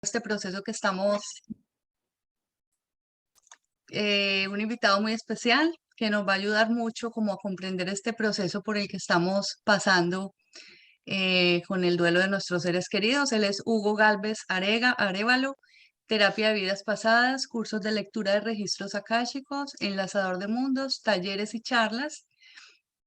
este proceso que estamos, un invitado muy especial que nos va a ayudar mucho como a comprender este proceso por el que estamos pasando con el duelo de nuestros seres queridos. Él es Hugo Galvez Arévalo, terapia de vidas pasadas, cursos de lectura de registros akáshicos, enlazador de mundos, talleres y charlas.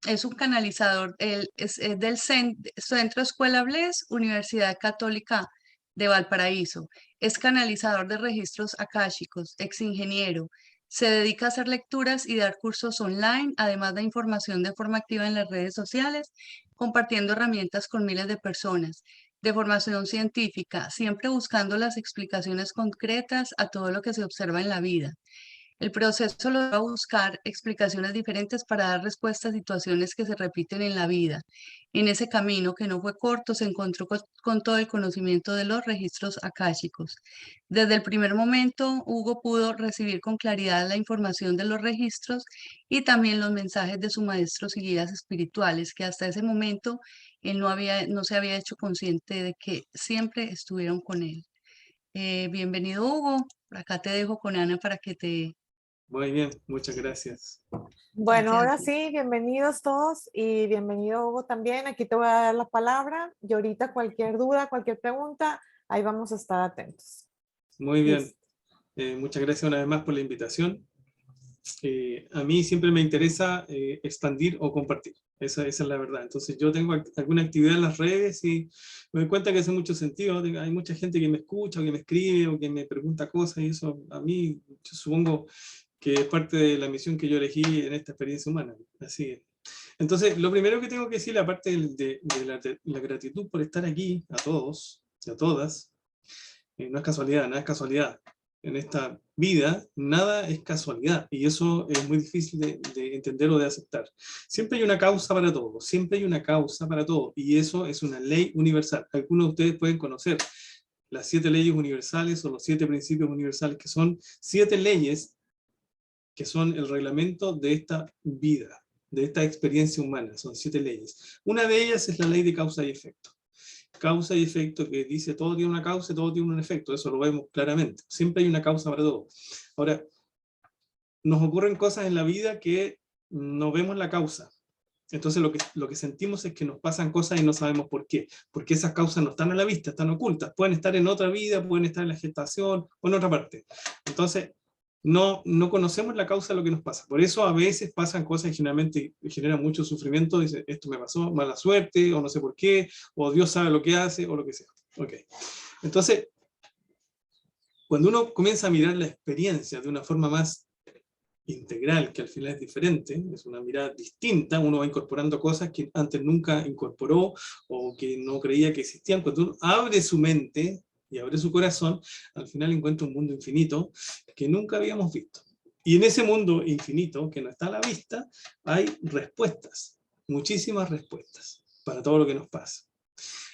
Es un canalizador, él es del Centro Escuela Bless, Universidad Católica de Valparaíso. Es canalizador de registros akáshicos, ex ingeniero. Se dedica a hacer lecturas y dar cursos online, además de información de forma activa en las redes sociales, compartiendo herramientas con miles de personas. De formación científica, siempre buscando las explicaciones concretas a todo lo que se observa en la vida. El proceso lo va a buscar explicaciones diferentes para dar respuesta a situaciones que se repiten en la vida. En ese camino, que no fue corto, se encontró con todo el conocimiento de los registros akáshicos. Desde el primer momento, Hugo pudo recibir con claridad la información de los registros y también los mensajes de sus maestros y guías espirituales, que hasta ese momento él no se había hecho consciente de que siempre estuvieron con él. Bienvenido, Hugo. Acá te dejo con Ana para que te... Muy bien, muchas gracias. Bueno, Gracias a ahora ti. sí, bienvenidos todos y bienvenido Hugo también. Aquí te voy a dar la palabra y ahorita cualquier duda, cualquier pregunta, ahí vamos a estar atentos. Muy bien, Listo. muchas gracias una vez más por la invitación. A mí siempre me interesa expandir o compartir, esa es la verdad. Entonces yo tengo alguna actividad en las redes y me doy cuenta que hace mucho sentido. Hay mucha gente que me escucha o que me escribe o que me pregunta cosas y eso a mí, yo supongo que es parte de la misión que yo elegí en esta experiencia humana. Así es. Entonces, lo primero que tengo que decir, aparte de la gratitud por estar aquí, a todos y a todas, no es casualidad, nada es casualidad. En esta vida, nada es casualidad, y eso es muy difícil de entender o de aceptar. Siempre hay una causa para todo, siempre hay una causa para todo, y eso es una ley universal. Algunos de ustedes pueden conocer las 7 leyes universales o los 7 principios universales, que son 7 leyes que son el reglamento de esta vida, de esta experiencia humana. Son 7 leyes. Una de ellas es la ley de causa y efecto. Causa y efecto, que dice todo tiene una causa y todo tiene un efecto. Eso lo vemos claramente. Siempre hay una causa para todo. Ahora, nos ocurren cosas en la vida que no vemos la causa. Entonces lo que sentimos es que nos pasan cosas y no sabemos por qué. Porque esas causas no están a la vista, están ocultas. Pueden estar en otra vida, pueden estar en la gestación o en otra parte. Entonces, no conocemos la causa de lo que nos pasa. Por eso a veces pasan cosas y generalmente generan mucho sufrimiento. Dice, esto me pasó, mala suerte, o no sé por qué, o Dios sabe lo que hace, o lo que sea. Okay. Entonces, cuando uno comienza a mirar la experiencia de una forma más integral, que al final es diferente, es una mirada distinta, uno va incorporando cosas que antes nunca incorporó o que no creía que existían. Cuando uno abre su mente y abre su corazón, al final encuentra un mundo infinito que nunca habíamos visto. Y en ese mundo infinito, que no está a la vista, hay respuestas, muchísimas respuestas para todo lo que nos pasa.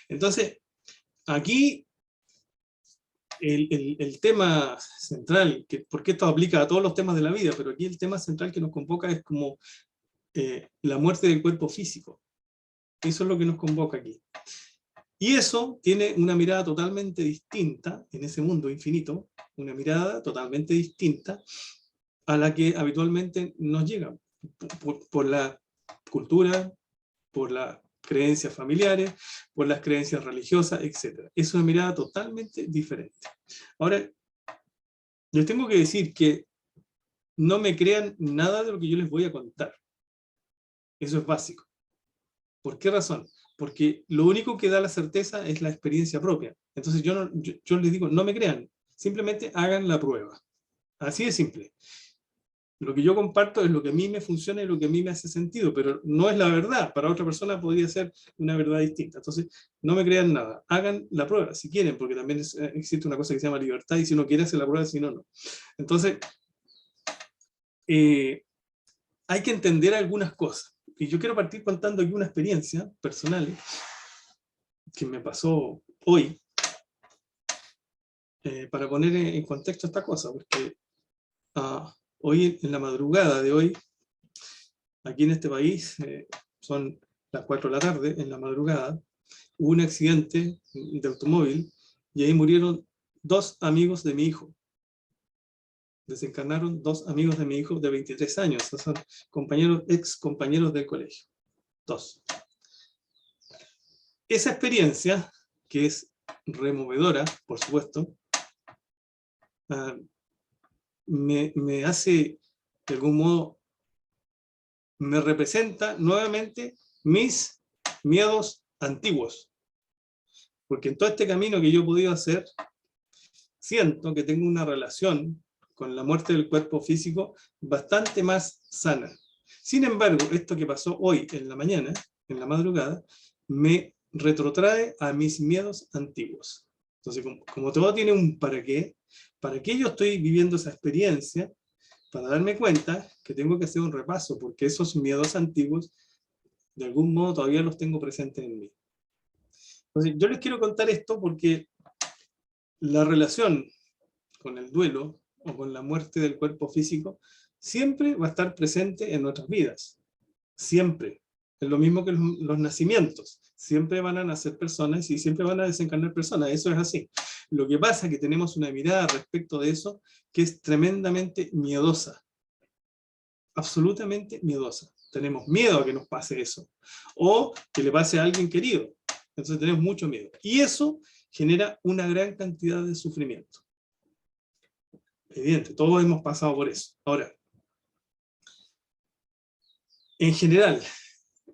Entonces, aquí el tema central, porque esto aplica a todos los temas de la vida, pero aquí el tema central que nos convoca es como la muerte del cuerpo físico. Eso es lo que nos convoca aquí. Y eso tiene una mirada totalmente distinta en ese mundo infinito, una mirada totalmente distinta a la que habitualmente nos llega por la cultura, por las creencias familiares, por las creencias religiosas, etc. Es una mirada totalmente diferente. Ahora, les tengo que decir que no me crean nada de lo que yo les voy a contar. Eso es básico. ¿Por qué razón? Porque lo único que da la certeza es la experiencia propia. Entonces yo les digo, no me crean, simplemente hagan la prueba. Así de simple. Lo que yo comparto es lo que a mí me funciona y lo que a mí me hace sentido, pero no es la verdad. Para otra persona podría ser una verdad distinta. Entonces, no me crean nada. Hagan la prueba, si quieren, porque también existe una cosa que se llama libertad, y si uno quiere hacer la prueba, si no, no. Entonces, hay que entender algunas cosas. Y yo quiero partir contando aquí una experiencia personal que me pasó hoy, para poner en contexto esta cosa, porque hoy, en la madrugada de hoy, aquí en este país, son las 4 de la tarde, en la madrugada, hubo un accidente de automóvil y ahí murieron 2 amigos de mi hijo. Desencarnaron 2 amigos de mi hijo de 23 años. Son compañeros, ex compañeros del colegio. 2. Esa experiencia, que es removedora, por supuesto, me hace, de algún modo, me representa nuevamente mis miedos antiguos. Porque en todo este camino que yo he podido hacer, siento que tengo una relación con la muerte del cuerpo físico bastante más sana. Sin embargo, esto que pasó hoy en la mañana, en la madrugada, me retrotrae a mis miedos antiguos. Entonces, como todo tiene un para qué yo estoy viviendo esa experiencia, para darme cuenta que tengo que hacer un repaso, porque esos miedos antiguos, de algún modo, todavía los tengo presentes en mí. Entonces, yo les quiero contar esto porque la relación con el duelo o con la muerte del cuerpo físico siempre va a estar presente en nuestras vidas. Siempre. Es lo mismo que los nacimientos. Siempre van a nacer personas y siempre van a desencarnar personas. Eso es así. Lo que pasa es que tenemos una mirada respecto de eso que es tremendamente miedosa. Absolutamente miedosa. Tenemos miedo a que nos pase eso. O que le pase a alguien querido. Entonces tenemos mucho miedo. Y eso genera una gran cantidad de sufrimiento. Evidente, todos hemos pasado por eso. Ahora, en general,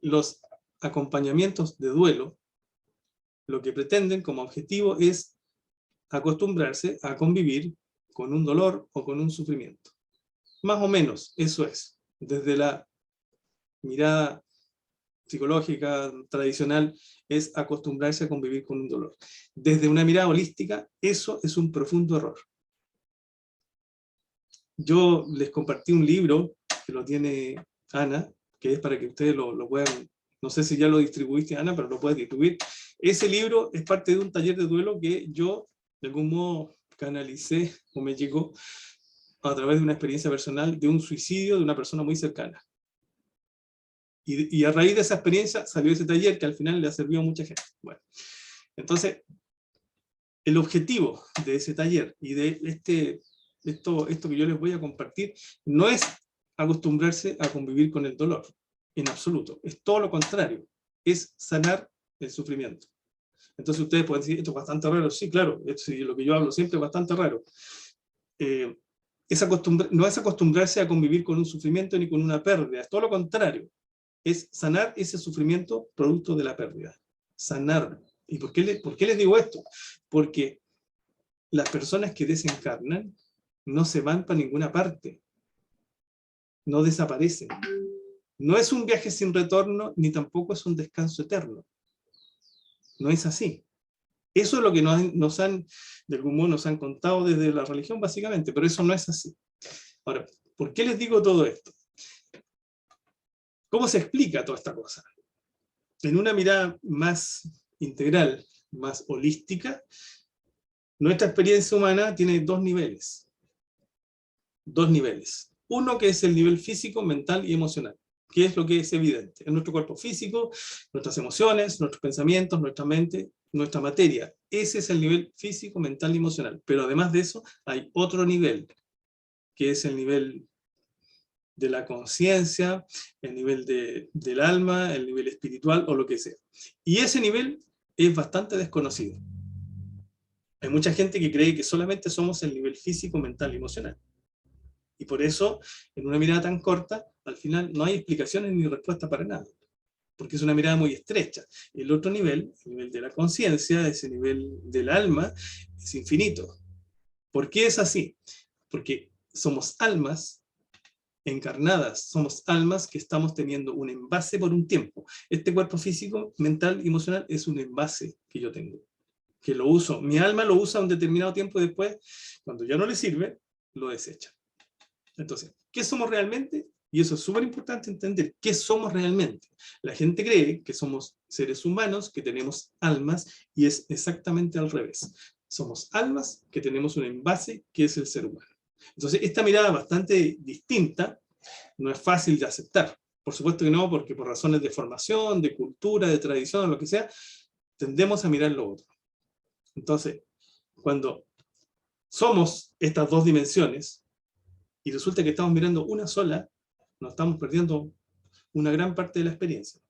los acompañamientos de duelo, lo que pretenden como objetivo es acostumbrarse a convivir con un dolor o con un sufrimiento. Más o menos, eso es. Desde la mirada psicológica tradicional, es acostumbrarse a convivir con un dolor. Desde una mirada holística, eso es un profundo error. Yo les compartí un libro, que lo tiene Ana, que es para que ustedes lo puedan, no sé si ya lo distribuiste, Ana, pero lo puedes distribuir. Ese libro es parte de un taller de duelo que yo, de algún modo, canalicé o me llegó a través de una experiencia personal de un suicidio de una persona muy cercana. Y a raíz de esa experiencia salió ese taller que al final le ha servido a mucha gente. Bueno, entonces, el objetivo de ese taller y de esto que yo les voy a compartir no es acostumbrarse a convivir con el dolor, en absoluto. Es todo lo contrario, es sanar el sufrimiento. Entonces ustedes pueden decir, esto es bastante raro. Sí, claro, lo que yo hablo siempre es bastante raro. No es acostumbrarse a convivir con un sufrimiento ni con una pérdida, es todo lo contrario. Es sanar ese sufrimiento producto de la pérdida. Sanarlo. ¿Y por qué les digo esto? Porque las personas que desencarnan no se van para ninguna parte. No desaparecen. No es un viaje sin retorno, ni tampoco es un descanso eterno. No es así. Eso es lo que de algún modo nos han contado desde la religión, básicamente, pero eso no es así. Ahora, ¿por qué les digo todo esto? ¿Cómo se explica toda esta cosa? En una mirada más integral, más holística, nuestra experiencia humana tiene 2 niveles. 2 niveles. Uno que es el nivel físico, mental y emocional, que es lo que es evidente. En nuestro cuerpo físico, nuestras emociones, nuestros pensamientos, nuestra mente, nuestra materia. Ese es el nivel físico, mental y emocional. Pero además de eso, hay otro nivel, que es el nivel de la conciencia, el nivel del alma, el nivel espiritual o lo que sea. Y ese nivel es bastante desconocido. Hay mucha gente que cree que solamente somos el nivel físico, mental y emocional. Y por eso, en una mirada tan corta, al final no hay explicaciones ni respuestas para nada. Porque es una mirada muy estrecha. El otro nivel, el nivel de la conciencia, ese nivel del alma, es infinito. ¿Por qué es así? Porque somos almas encarnadas, somos almas que estamos teniendo un envase por un tiempo. Este cuerpo físico, mental y emocional es un envase que yo tengo, que lo uso. Mi alma lo usa un determinado tiempo y después, cuando ya no le sirve, lo desecha. Entonces, ¿qué somos realmente? Y eso es súper importante entender, ¿qué somos realmente? La gente cree que somos seres humanos, que tenemos almas, y es exactamente al revés. Somos almas que tenemos un envase que es el ser humano. Entonces, esta mirada bastante distinta no es fácil de aceptar. Por supuesto que no, porque por razones de formación, de cultura, de tradición, o lo que sea, tendemos a mirar lo otro. Entonces, cuando somos estas dos dimensiones y resulta que estamos mirando una sola, nos estamos perdiendo una gran parte de la experiencia.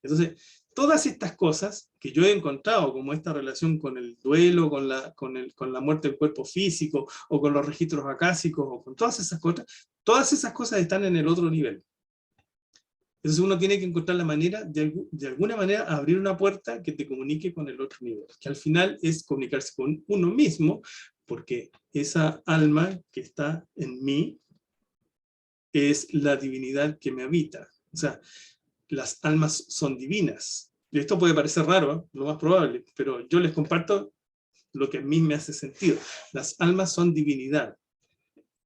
Entonces, todas estas cosas que yo he encontrado, como esta relación con el duelo, con la muerte del cuerpo físico, o con los registros acásicos, o con todas esas cosas están en el otro nivel. Entonces uno tiene que encontrar la manera, de alguna manera, abrir una puerta que te comunique con el otro nivel, que al final es comunicarse con uno mismo, porque esa alma que está en mí es la divinidad que me habita. O sea, las almas son divinas. Y esto puede parecer raro, ¿eh? Lo más probable, pero yo les comparto lo que a mí me hace sentido. Las almas son divinidad.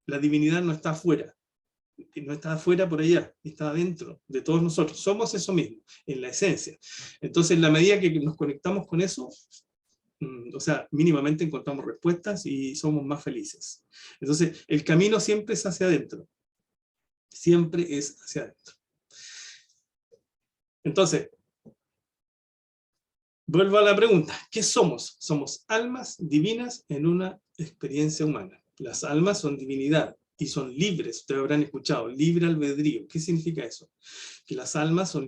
La divinidad no está afuera. No está afuera por allá, está adentro de todos nosotros. Somos eso mismo, en la esencia. Entonces, en la medida que nos conectamos con eso, o sea, mínimamente encontramos respuestas y somos más felices. Entonces, el camino siempre es hacia adentro. Siempre es hacia adentro. Entonces, vuelvo a la pregunta, ¿qué somos? Somos almas divinas en una experiencia humana. Las almas son divinidad y son libres. Ustedes habrán escuchado, libre albedrío. ¿Qué significa eso? Que las almas son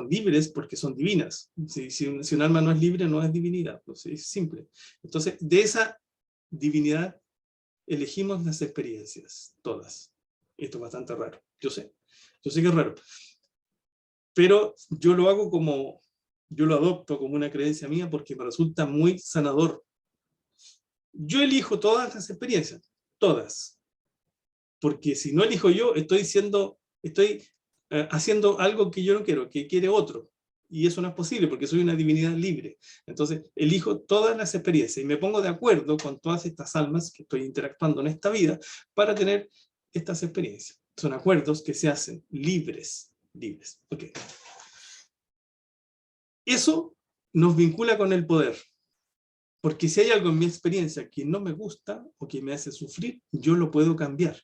libres porque son divinas. Si un alma no es libre, no es divinidad. Pues es simple. Entonces, de esa divinidad elegimos las experiencias, todas. Esto es bastante raro, yo sé que es raro. Pero yo lo hago yo lo adopto como una creencia mía porque me resulta muy sanador. Yo elijo todas las experiencias, todas. Porque si no elijo yo, estoy haciendo algo que yo no quiero, que quiere otro. Y eso no es posible porque soy una divinidad libre. Entonces, elijo todas las experiencias y me pongo de acuerdo con todas estas almas que estoy interactuando en esta vida para tener estas experiencias. Son acuerdos que se hacen libres. Okay. Eso nos vincula con el poder. Porque si hay algo en mi experiencia que no me gusta o que me hace sufrir, yo lo puedo cambiar.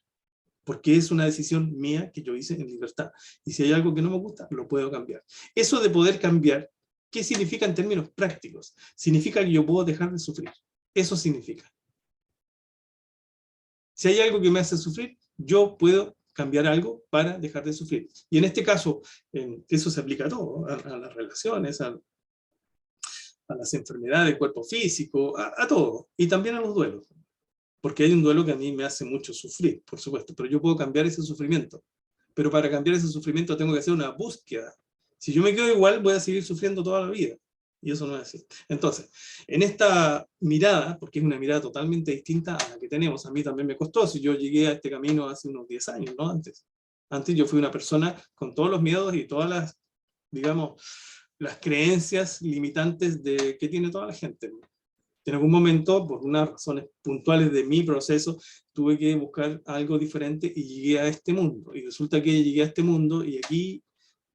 Porque es una decisión mía que yo hice en libertad. Y si hay algo que no me gusta, lo puedo cambiar. Eso de poder cambiar, ¿qué significa en términos prácticos? Significa que yo puedo dejar de sufrir. Eso significa. Si hay algo que me hace sufrir, yo puedo cambiar algo para dejar de sufrir. Y en este caso, eso se aplica a todo, a las relaciones, a las enfermedades del cuerpo físico, a todo. Y también a los duelos. Porque hay un duelo que a mí me hace mucho sufrir, por supuesto, pero yo puedo cambiar ese sufrimiento. Pero para cambiar ese sufrimiento tengo que hacer una búsqueda. Si yo me quedo igual, voy a seguir sufriendo toda la vida. Y eso no es así. Entonces, en esta mirada, porque es una mirada totalmente distinta a la que tenemos, a mí también me costó, si yo llegué a este camino hace unos 10 años, ¿no? Antes yo fui una persona con todos los miedos y todas las, digamos, las creencias limitantes que tiene toda la gente. En algún momento, por unas razones puntuales de mi proceso, tuve que buscar algo diferente y llegué a este mundo. Y resulta que llegué a este mundo y aquí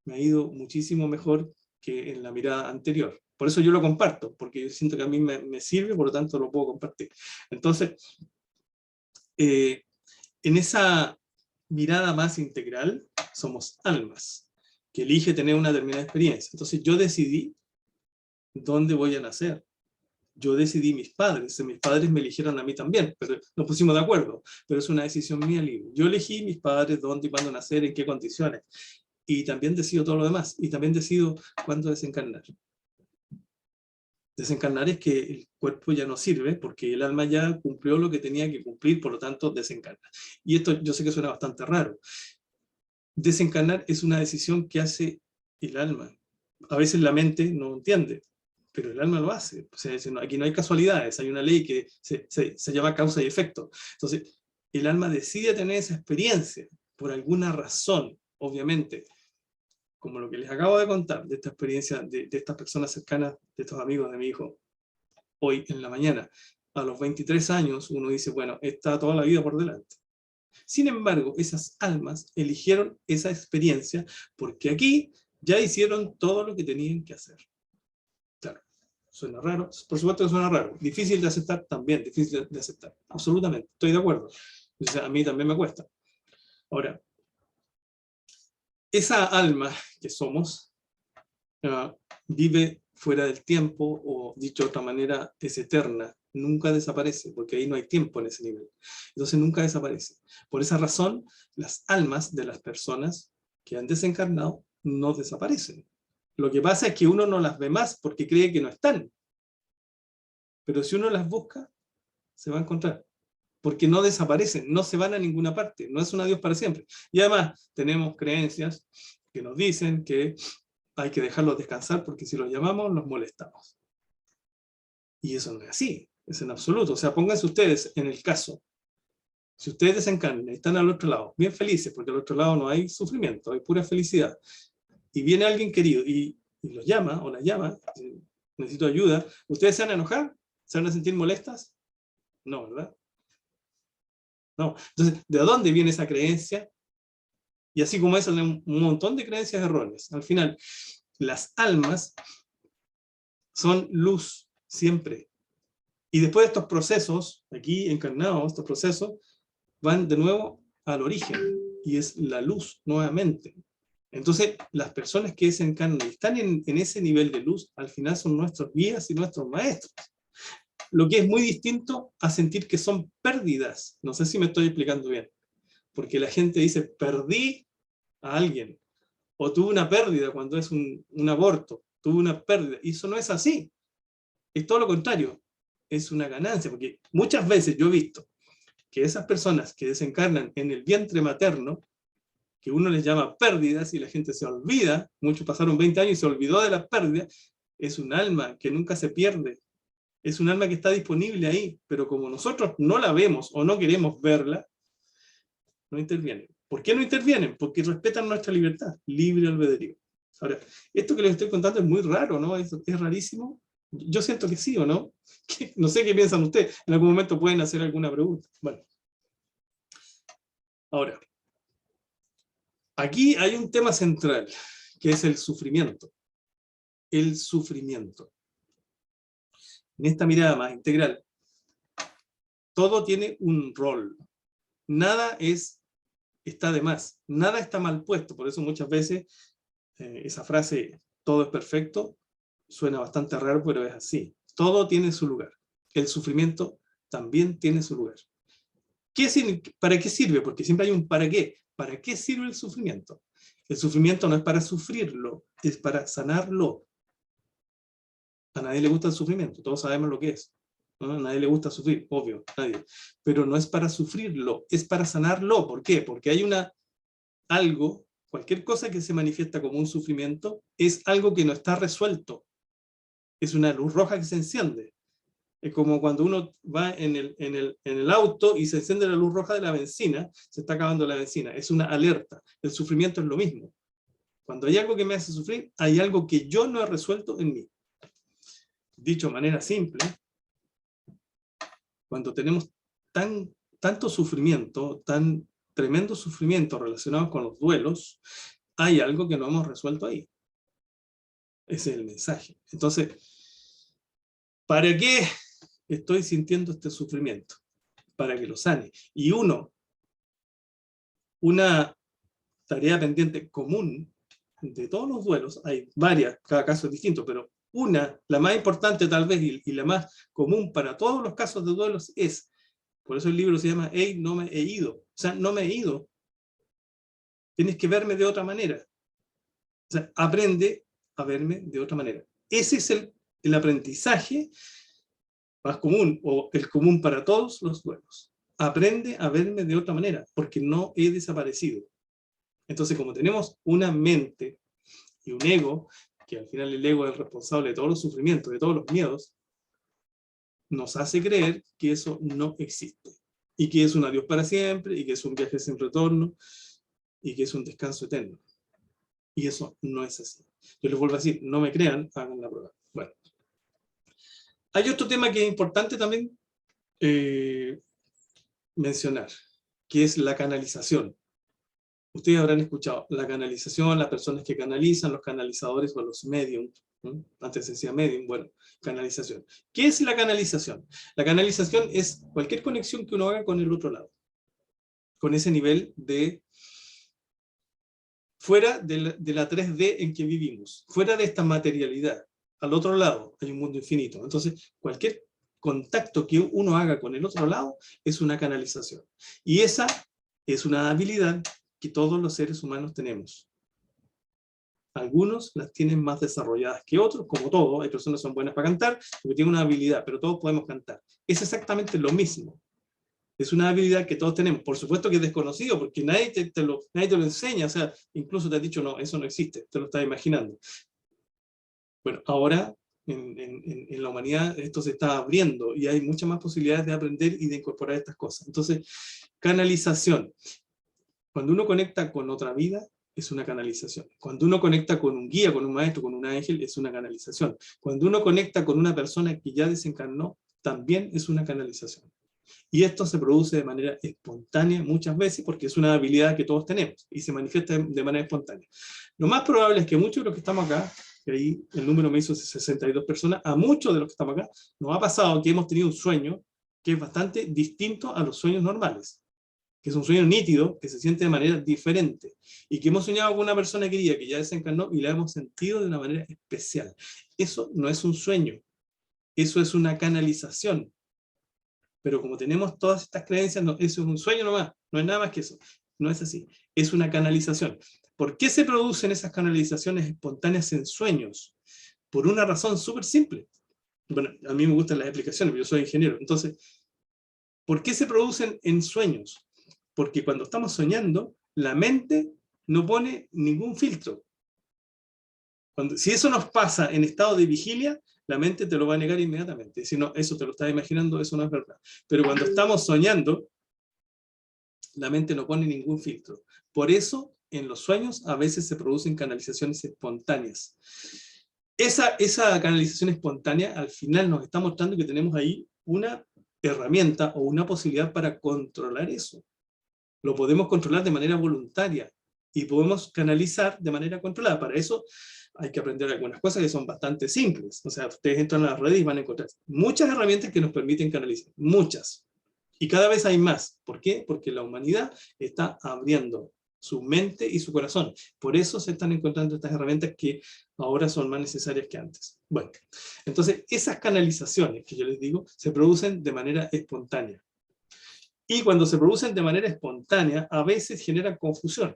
me ha ido muchísimo mejor que en la mirada anterior. Por eso yo lo comparto, porque yo siento que a mí me sirve, por lo tanto lo puedo compartir. Entonces, en esa mirada más integral, somos almas, que elige tener una determinada experiencia. Entonces yo decidí dónde voy a nacer. Yo decidí mis padres me eligieron a mí también, pero nos pusimos de acuerdo, pero es una decisión mía libre. Yo elegí mis padres, dónde y cuándo nacer, en qué condiciones, y también decido todo lo demás, y también decido cuándo desencarnar. Desencarnar es que el cuerpo ya no sirve, porque el alma ya cumplió lo que tenía que cumplir, por lo tanto desencarna. Y esto yo sé que suena bastante raro. Desencarnar es una decisión que hace el alma. A veces la mente no entiende, pero el alma lo hace. O sea, aquí no hay casualidades, hay una ley que se llama causa y efecto. Entonces, el alma decide tener esa experiencia por alguna razón, obviamente, como lo que les acabo de contar, de esta experiencia de estas personas cercanas, de estos amigos de mi hijo, hoy en la mañana. A los 23 años uno dice, bueno, está toda la vida por delante. Sin embargo, esas almas eligieron esa experiencia porque aquí ya hicieron todo lo que tenían que hacer. Claro, suena raro, por supuesto que suena raro. Difícil de aceptar, también difícil de aceptar. Absolutamente, estoy de acuerdo. O sea, a mí también me cuesta. Ahora, esa alma que somos vive fuera del tiempo, o dicho de otra manera, es eterna. nunca desaparece, porque ahí no hay tiempo en ese nivel. Entonces nunca desaparece. Por esa razón, las almas de las personas que han desencarnado no desaparecen. Lo que pasa es que uno no las ve más porque cree que no están. Pero si uno las busca, se va a encontrar. Porque no desaparecen, no se van a ninguna parte, no es un adiós para siempre. Y además tenemos creencias que nos dicen que hay que dejarlos descansar porque si los llamamos los molestamos. Y eso no es así, es en absoluto. O sea, pónganse ustedes en el caso. Si ustedes desencarnan y están al otro lado, bien felices, porque al otro lado no hay sufrimiento, hay pura felicidad, y viene alguien querido y los llama o la llama, necesito ayuda, ¿ustedes se van a enojar? ¿Se van a sentir molestas? No, ¿verdad? No. Entonces, ¿de dónde viene esa creencia? Y así como eso, un montón de creencias erróneas. Al final, las almas son luz siempre. Y después de estos procesos, aquí encarnados, estos procesos, van de nuevo al origen, y es la luz nuevamente. Entonces, las personas que desencarnan y están en ese nivel de luz, al final son nuestros guías y nuestros maestros. Lo que es muy distinto a sentir que son pérdidas. No sé si me estoy explicando bien. Porque la gente dice, perdí a alguien. O tuve una pérdida cuando es un aborto. Tuve una pérdida. Y eso no es así. Es todo lo contrario. Es una ganancia. Porque muchas veces yo he visto que esas personas que desencarnan en el vientre materno, que uno les llama pérdidas y la gente se olvida, muchos pasaron 20 años y se olvidó de las pérdidas, es un alma que nunca se pierde. Es un alma que está disponible ahí, pero como nosotros no la vemos o no queremos verla, no intervienen. ¿Por qué no intervienen? Porque respetan nuestra libertad, libre albedrío. Ahora, esto que les estoy contando es muy raro, ¿no? Es rarísimo. Yo siento que sí o no. No sé qué piensan ustedes. En algún momento pueden hacer alguna pregunta. Bueno. Ahora, aquí hay un tema central, que es el sufrimiento. El sufrimiento. En esta mirada más integral, todo tiene un rol. Nada está de más. Nada está mal puesto. Por eso muchas veces esa frase, todo es perfecto, suena bastante raro, pero es así. Todo tiene su lugar. El sufrimiento también tiene su lugar. ¿Para qué sirve? Porque siempre hay un para qué. ¿Para qué sirve el sufrimiento? El sufrimiento no es para sufrirlo, es para sanarlo. A nadie le gusta el sufrimiento, todos sabemos lo que es. ¿No? A nadie le gusta sufrir, obvio, nadie. Pero no es para sufrirlo, es para sanarlo. ¿Por qué? Porque hay algo, cualquier cosa que se manifiesta como un sufrimiento, es algo que no está resuelto. Es una luz roja que se enciende. Es como cuando uno va en el auto y se enciende la luz roja de la benzina, se está acabando la benzina. Es una alerta. El sufrimiento es lo mismo. Cuando hay algo que me hace sufrir, hay algo que yo no he resuelto en mí. Dicho de manera simple, cuando tenemos tanto sufrimiento, tan tremendo sufrimiento relacionado con los duelos, hay algo que no hemos resuelto ahí. Ese es el mensaje. Entonces, ¿para qué estoy sintiendo este sufrimiento? Para que lo sane. Y una tarea pendiente común de todos los duelos, hay varias, cada caso es distinto, pero la más importante tal vez y la más común para todos los casos de duelos es, por eso el libro se llama Hey, no me he ido. O sea, no me he ido. Tienes que verme de otra manera. O sea, aprende a verme de otra manera. Ese es el aprendizaje más común, o el común para todos los duelos. Aprende a verme de otra manera, porque no he desaparecido. Entonces, como tenemos una mente y un ego, que al final el ego es el responsable de todos los sufrimientos, de todos los miedos, nos hace creer que eso no existe. Y que es un adiós para siempre, y que es un viaje sin retorno, y que es un descanso eterno. Y eso no es así. Yo les vuelvo a decir, no me crean, hagan la prueba. Bueno. Hay otro tema que es importante también mencionar, que es la canalización. Ustedes habrán escuchado la canalización, las personas que canalizan, los canalizadores o los mediums. Antes se decía medium, bueno, canalización. ¿Qué es la canalización? La canalización es cualquier conexión que uno haga con el otro lado. Con ese nivel de fuera de la 3D en que vivimos, fuera de esta materialidad. Al otro lado hay un mundo infinito. Entonces, cualquier contacto que uno haga con el otro lado es una canalización. Y esa es una habilidad que todos los seres humanos tenemos. Algunos las tienen más desarrolladas que otros, como todo. Hay personas que son buenas para cantar, porque tienen una habilidad, pero todos podemos cantar. Es exactamente lo mismo. Es una habilidad que todos tenemos. Por supuesto que es desconocido, porque nadie te lo enseña. O sea, incluso te has dicho, no, eso no existe, te lo estás imaginando. Bueno, ahora en la humanidad esto se está abriendo y hay muchas más posibilidades de aprender y de incorporar estas cosas. Entonces, canalización. Cuando uno conecta con otra vida, es una canalización. Cuando uno conecta con un guía, con un maestro, con un ángel, es una canalización. Cuando uno conecta con una persona que ya desencarnó, también es una canalización. Y esto se produce de manera espontánea muchas veces porque es una habilidad que todos tenemos y se manifiesta de manera espontánea. Lo más probable es que muchos de los que estamos acá, que ahí el número me hizo 62 personas, a muchos de los que estamos acá nos ha pasado que hemos tenido un sueño que es bastante distinto a los sueños normales, que es un sueño nítido, que se siente de manera diferente, y que hemos soñado con una persona querida que ya desencarnó y la hemos sentido de una manera especial. Eso no es un sueño, eso es una canalización. Pero como tenemos todas estas creencias, no, eso es un sueño nomás, no es nada más que eso. No es así, es una canalización. ¿Por qué se producen esas canalizaciones espontáneas en sueños? Por una razón súper simple. Bueno, a mí me gustan las explicaciones, yo soy ingeniero. Entonces, ¿por qué se producen en sueños? Porque cuando estamos soñando, la mente no pone ningún filtro. Si eso nos pasa en estado de vigilia, la mente te lo va a negar inmediatamente. Si no, eso te lo estás imaginando, eso no es verdad. Pero cuando estamos soñando, la mente no pone ningún filtro. Por eso, en los sueños, a veces se producen canalizaciones espontáneas. Esa canalización espontánea, al final nos está mostrando que tenemos ahí una herramienta o una posibilidad para controlar eso. Lo podemos controlar de manera voluntaria y podemos canalizar de manera controlada. Para eso hay que aprender algunas cosas que son bastante simples. O sea, ustedes entran a las redes y van a encontrar muchas herramientas que nos permiten canalizar. Muchas. Y cada vez hay más. ¿Por qué? Porque la humanidad está abriendo su mente y su corazón. Por eso se están encontrando estas herramientas que ahora son más necesarias que antes. Bueno, entonces esas canalizaciones que yo les digo se producen de manera espontánea. Y cuando se producen de manera espontánea, a veces generan confusión.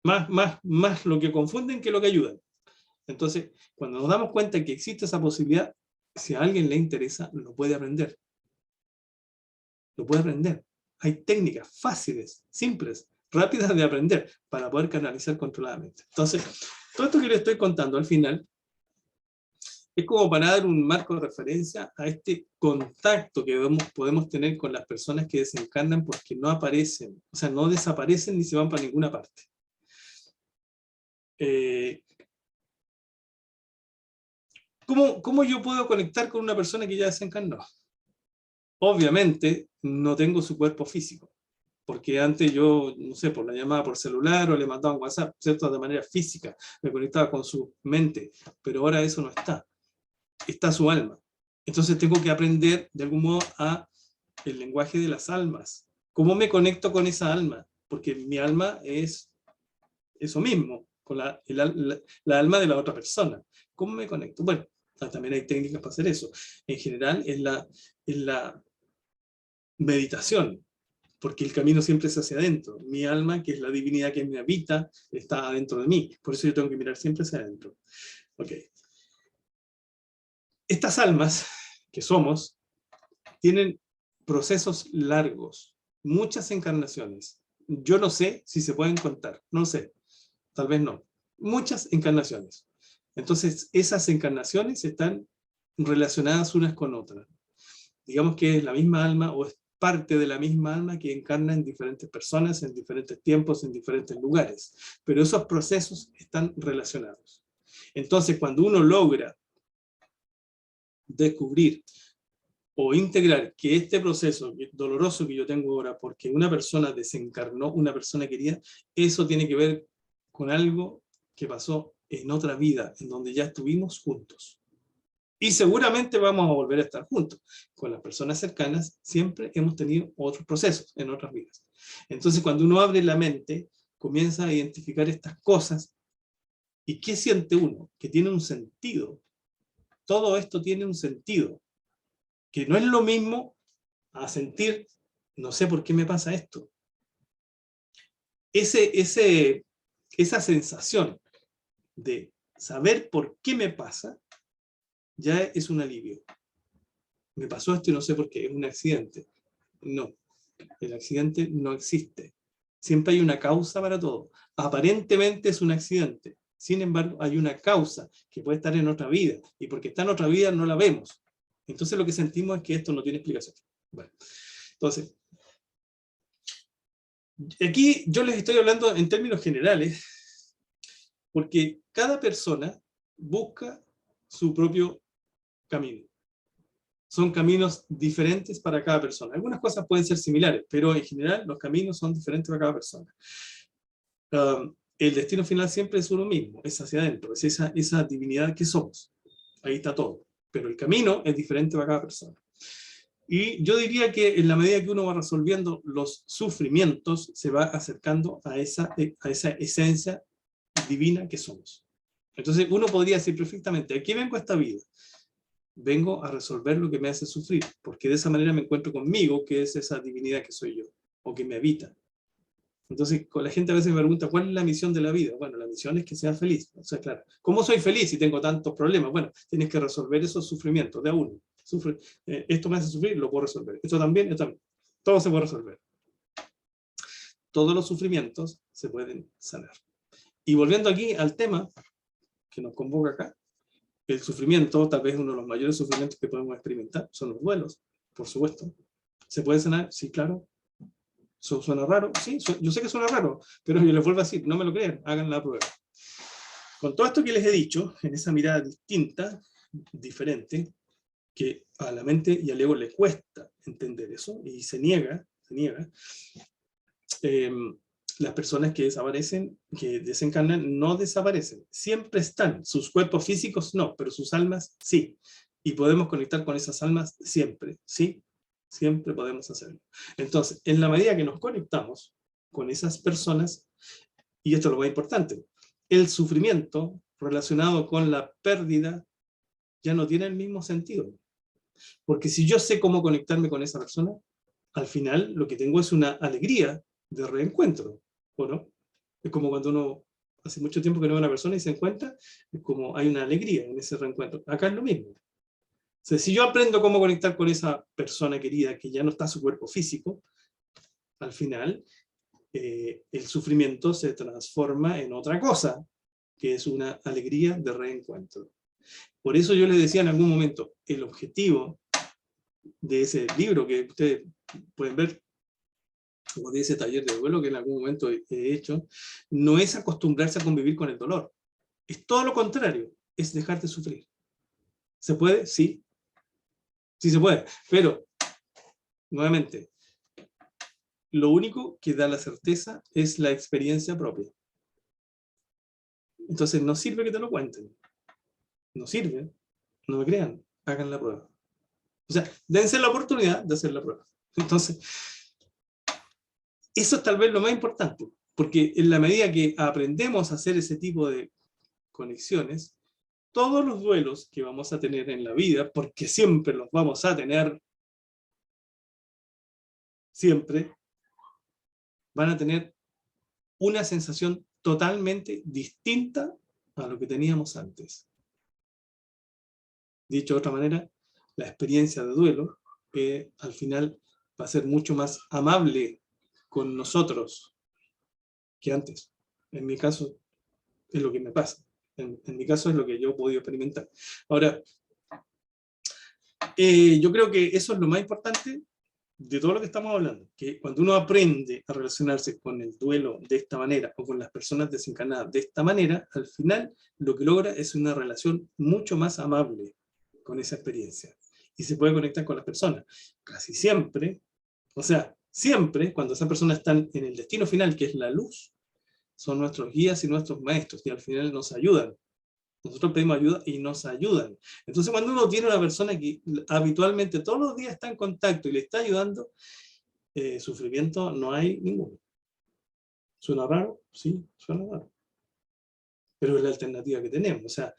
Más lo que confunden que lo que ayudan. Entonces, cuando nos damos cuenta que existe esa posibilidad, si a alguien le interesa, lo puede aprender. Lo puede aprender. Hay técnicas fáciles, simples, rápidas de aprender para poder canalizar controladamente. Entonces, todo esto que les estoy contando al final es como para dar un marco de referencia a este contacto que podemos tener con las personas que desencarnan porque no aparecen, o sea, no desaparecen ni se van para ninguna parte. ¿Cómo yo puedo conectar con una persona que ya desencarnó? Obviamente no tengo su cuerpo físico, porque antes yo, no sé, por la llamada por celular o le mandaba un WhatsApp, ¿cierto? De manera física, me conectaba con su mente, pero ahora eso no está. Está su alma. Entonces tengo que aprender de algún modo el lenguaje de las almas. ¿Cómo me conecto con esa alma? Porque mi alma es eso mismo, con la alma de la otra persona. ¿Cómo me conecto? Bueno, también hay técnicas para hacer eso. En general es la meditación, porque el camino siempre es hacia adentro. Mi alma, que es la divinidad que me habita, está adentro de mí. Por eso yo tengo que mirar siempre hacia adentro. Ok. Estas almas que somos tienen procesos largos, muchas encarnaciones. Yo no sé si se pueden contar, no sé, tal vez no. Muchas encarnaciones. Entonces, esas encarnaciones están relacionadas unas con otras. Digamos que es la misma alma o es parte de la misma alma que encarna en diferentes personas, en diferentes tiempos, en diferentes lugares. Pero esos procesos están relacionados. Entonces, cuando uno logra descubrir o integrar que este proceso doloroso que yo tengo ahora, porque una persona desencarnó, una persona querida, eso tiene que ver con algo que pasó en otra vida, en donde ya estuvimos juntos. Y seguramente vamos a volver a estar juntos. Con las personas cercanas siempre hemos tenido otros procesos en otras vidas. Entonces cuando uno abre la mente, comienza a identificar estas cosas. ¿Y qué siente uno? Que tiene un sentido. Todo esto tiene un sentido. Que no es lo mismo a sentir, no sé por qué me pasa esto. Esa sensación de saber por qué me pasa, ya es un alivio. Me pasó esto y no sé por qué, es un accidente. No, el accidente no existe. Siempre hay una causa para todo. Aparentemente es un accidente. Sin embargo, hay una causa que puede estar en otra vida. Y porque está en otra vida no la vemos. Entonces lo que sentimos es que esto no tiene explicación. Bueno, entonces, aquí yo les estoy hablando en términos generales, porque cada persona busca su propio camino. Son caminos diferentes para cada persona. Algunas cosas pueden ser similares, pero en general los caminos son diferentes para cada persona. El destino final siempre es uno mismo, es hacia adentro, es esa divinidad que somos. Ahí está todo. Pero el camino es diferente para cada persona. Y yo diría que en la medida que uno va resolviendo los sufrimientos, se va acercando a esa esencia divina que somos. Entonces uno podría decir perfectamente, ¿a qué vengo a esta vida? Vengo a resolver lo que me hace sufrir, porque de esa manera me encuentro conmigo, que es esa divinidad que soy yo, o que me habita. Entonces, la gente a veces me pregunta, ¿cuál es la misión de la vida? Bueno, la misión es que sea feliz. O sea, claro, ¿cómo soy feliz si tengo tantos problemas? Bueno, tienes que resolver esos sufrimientos de a uno. Esto me hace sufrir, lo puedo resolver. Esto también, esto también. Todo se puede resolver. Todos los sufrimientos se pueden sanar. Y volviendo aquí al tema que nos convoca acá, el sufrimiento, tal vez uno de los mayores sufrimientos que podemos experimentar, son los duelos, por supuesto. ¿Se puede sanar? Sí, claro. ¿Suena raro? Sí, yo sé que suena raro, pero yo les vuelvo a decir, no me lo crean, hagan la prueba. Con todo esto que les he dicho, en esa mirada distinta, diferente, que a la mente y al ego le cuesta entender eso, y se niega, las personas que desaparecen, que desencarnan, no desaparecen, siempre están, sus cuerpos físicos no, pero sus almas sí, y podemos conectar con esas almas siempre, ¿sí? Siempre podemos hacerlo. Entonces, en la medida que nos conectamos con esas personas, y esto es lo más importante, el sufrimiento relacionado con la pérdida ya no tiene el mismo sentido. Porque si yo sé cómo conectarme con esa persona, al final lo que tengo es una alegría de reencuentro, ¿o no? Es como cuando uno hace mucho tiempo que no ve a una persona y se encuentra, es como hay una alegría en ese reencuentro. Acá es lo mismo. O sea, si yo aprendo cómo conectar con esa persona querida que ya no está su cuerpo físico, al final el sufrimiento se transforma en otra cosa, que es una alegría de reencuentro. Por eso yo les decía en algún momento, el objetivo de ese libro que ustedes pueden ver, como de ese taller de duelo que en algún momento he hecho, no es acostumbrarse a convivir con el dolor. Es todo lo contrario, es dejar de sufrir. ¿Se puede? Sí. Sí se puede, pero, nuevamente, lo único que da la certeza es la experiencia propia. Entonces no sirve que te lo cuenten. No sirve. No me crean. Hagan la prueba. O sea, dense la oportunidad de hacer la prueba. Entonces, eso es tal vez lo más importante. Porque en la medida que aprendemos a hacer ese tipo de conexiones, todos los duelos que vamos a tener en la vida, porque siempre los vamos a tener, siempre, van a tener una sensación totalmente distinta a lo que teníamos antes. Dicho de otra manera, la experiencia de duelo al final va a ser mucho más amable con nosotros que antes. En mi caso, es lo que me pasa. En mi caso es lo que yo he podido experimentar. Ahora, yo creo que eso es lo más importante de todo lo que estamos hablando, que cuando uno aprende a relacionarse con el duelo de esta manera o con las personas desencarnadas de esta manera, al final lo que logra es una relación mucho más amable con esa experiencia y se puede conectar con las personas. Casi siempre, o sea, siempre cuando esas personas están en el destino final, que es la luz, son nuestros guías y nuestros maestros y al final nos ayudan. Nosotros pedimos ayuda y nos ayudan. Entonces, cuando uno tiene una persona que habitualmente todos los días está en contacto y le está ayudando, sufrimiento no hay ninguno. ¿Suena raro? Sí, suena raro. Pero es la alternativa que tenemos. O sea,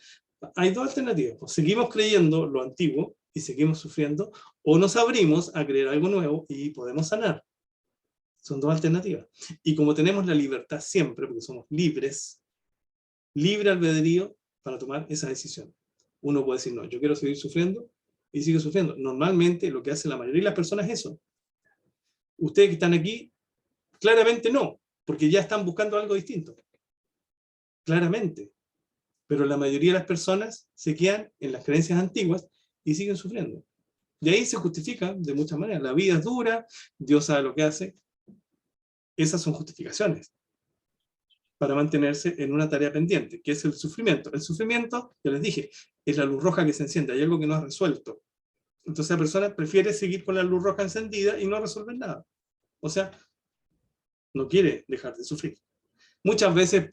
hay dos alternativas. O seguimos creyendo lo antiguo y seguimos sufriendo, o nos abrimos a creer algo nuevo y podemos sanar. Son dos alternativas. Y como tenemos la libertad siempre, porque somos libres, libre albedrío para tomar esa decisión. Uno puede decir, no, yo quiero seguir sufriendo, y sigue sufriendo. Normalmente lo que hace la mayoría de las personas es eso. Ustedes que están aquí, claramente no, porque ya están buscando algo distinto. Claramente. Pero la mayoría de las personas se quedan en las creencias antiguas y siguen sufriendo. Y ahí se justifica de muchas maneras. La vida es dura, Dios sabe lo que hace. Esas son justificaciones para mantenerse en una tarea pendiente, que es el sufrimiento. El sufrimiento, ya les dije, es la luz roja que se enciende, hay algo que no ha resuelto. Entonces la persona prefiere seguir con la luz roja encendida y no resolver nada. O sea, no quiere dejar de sufrir. Muchas veces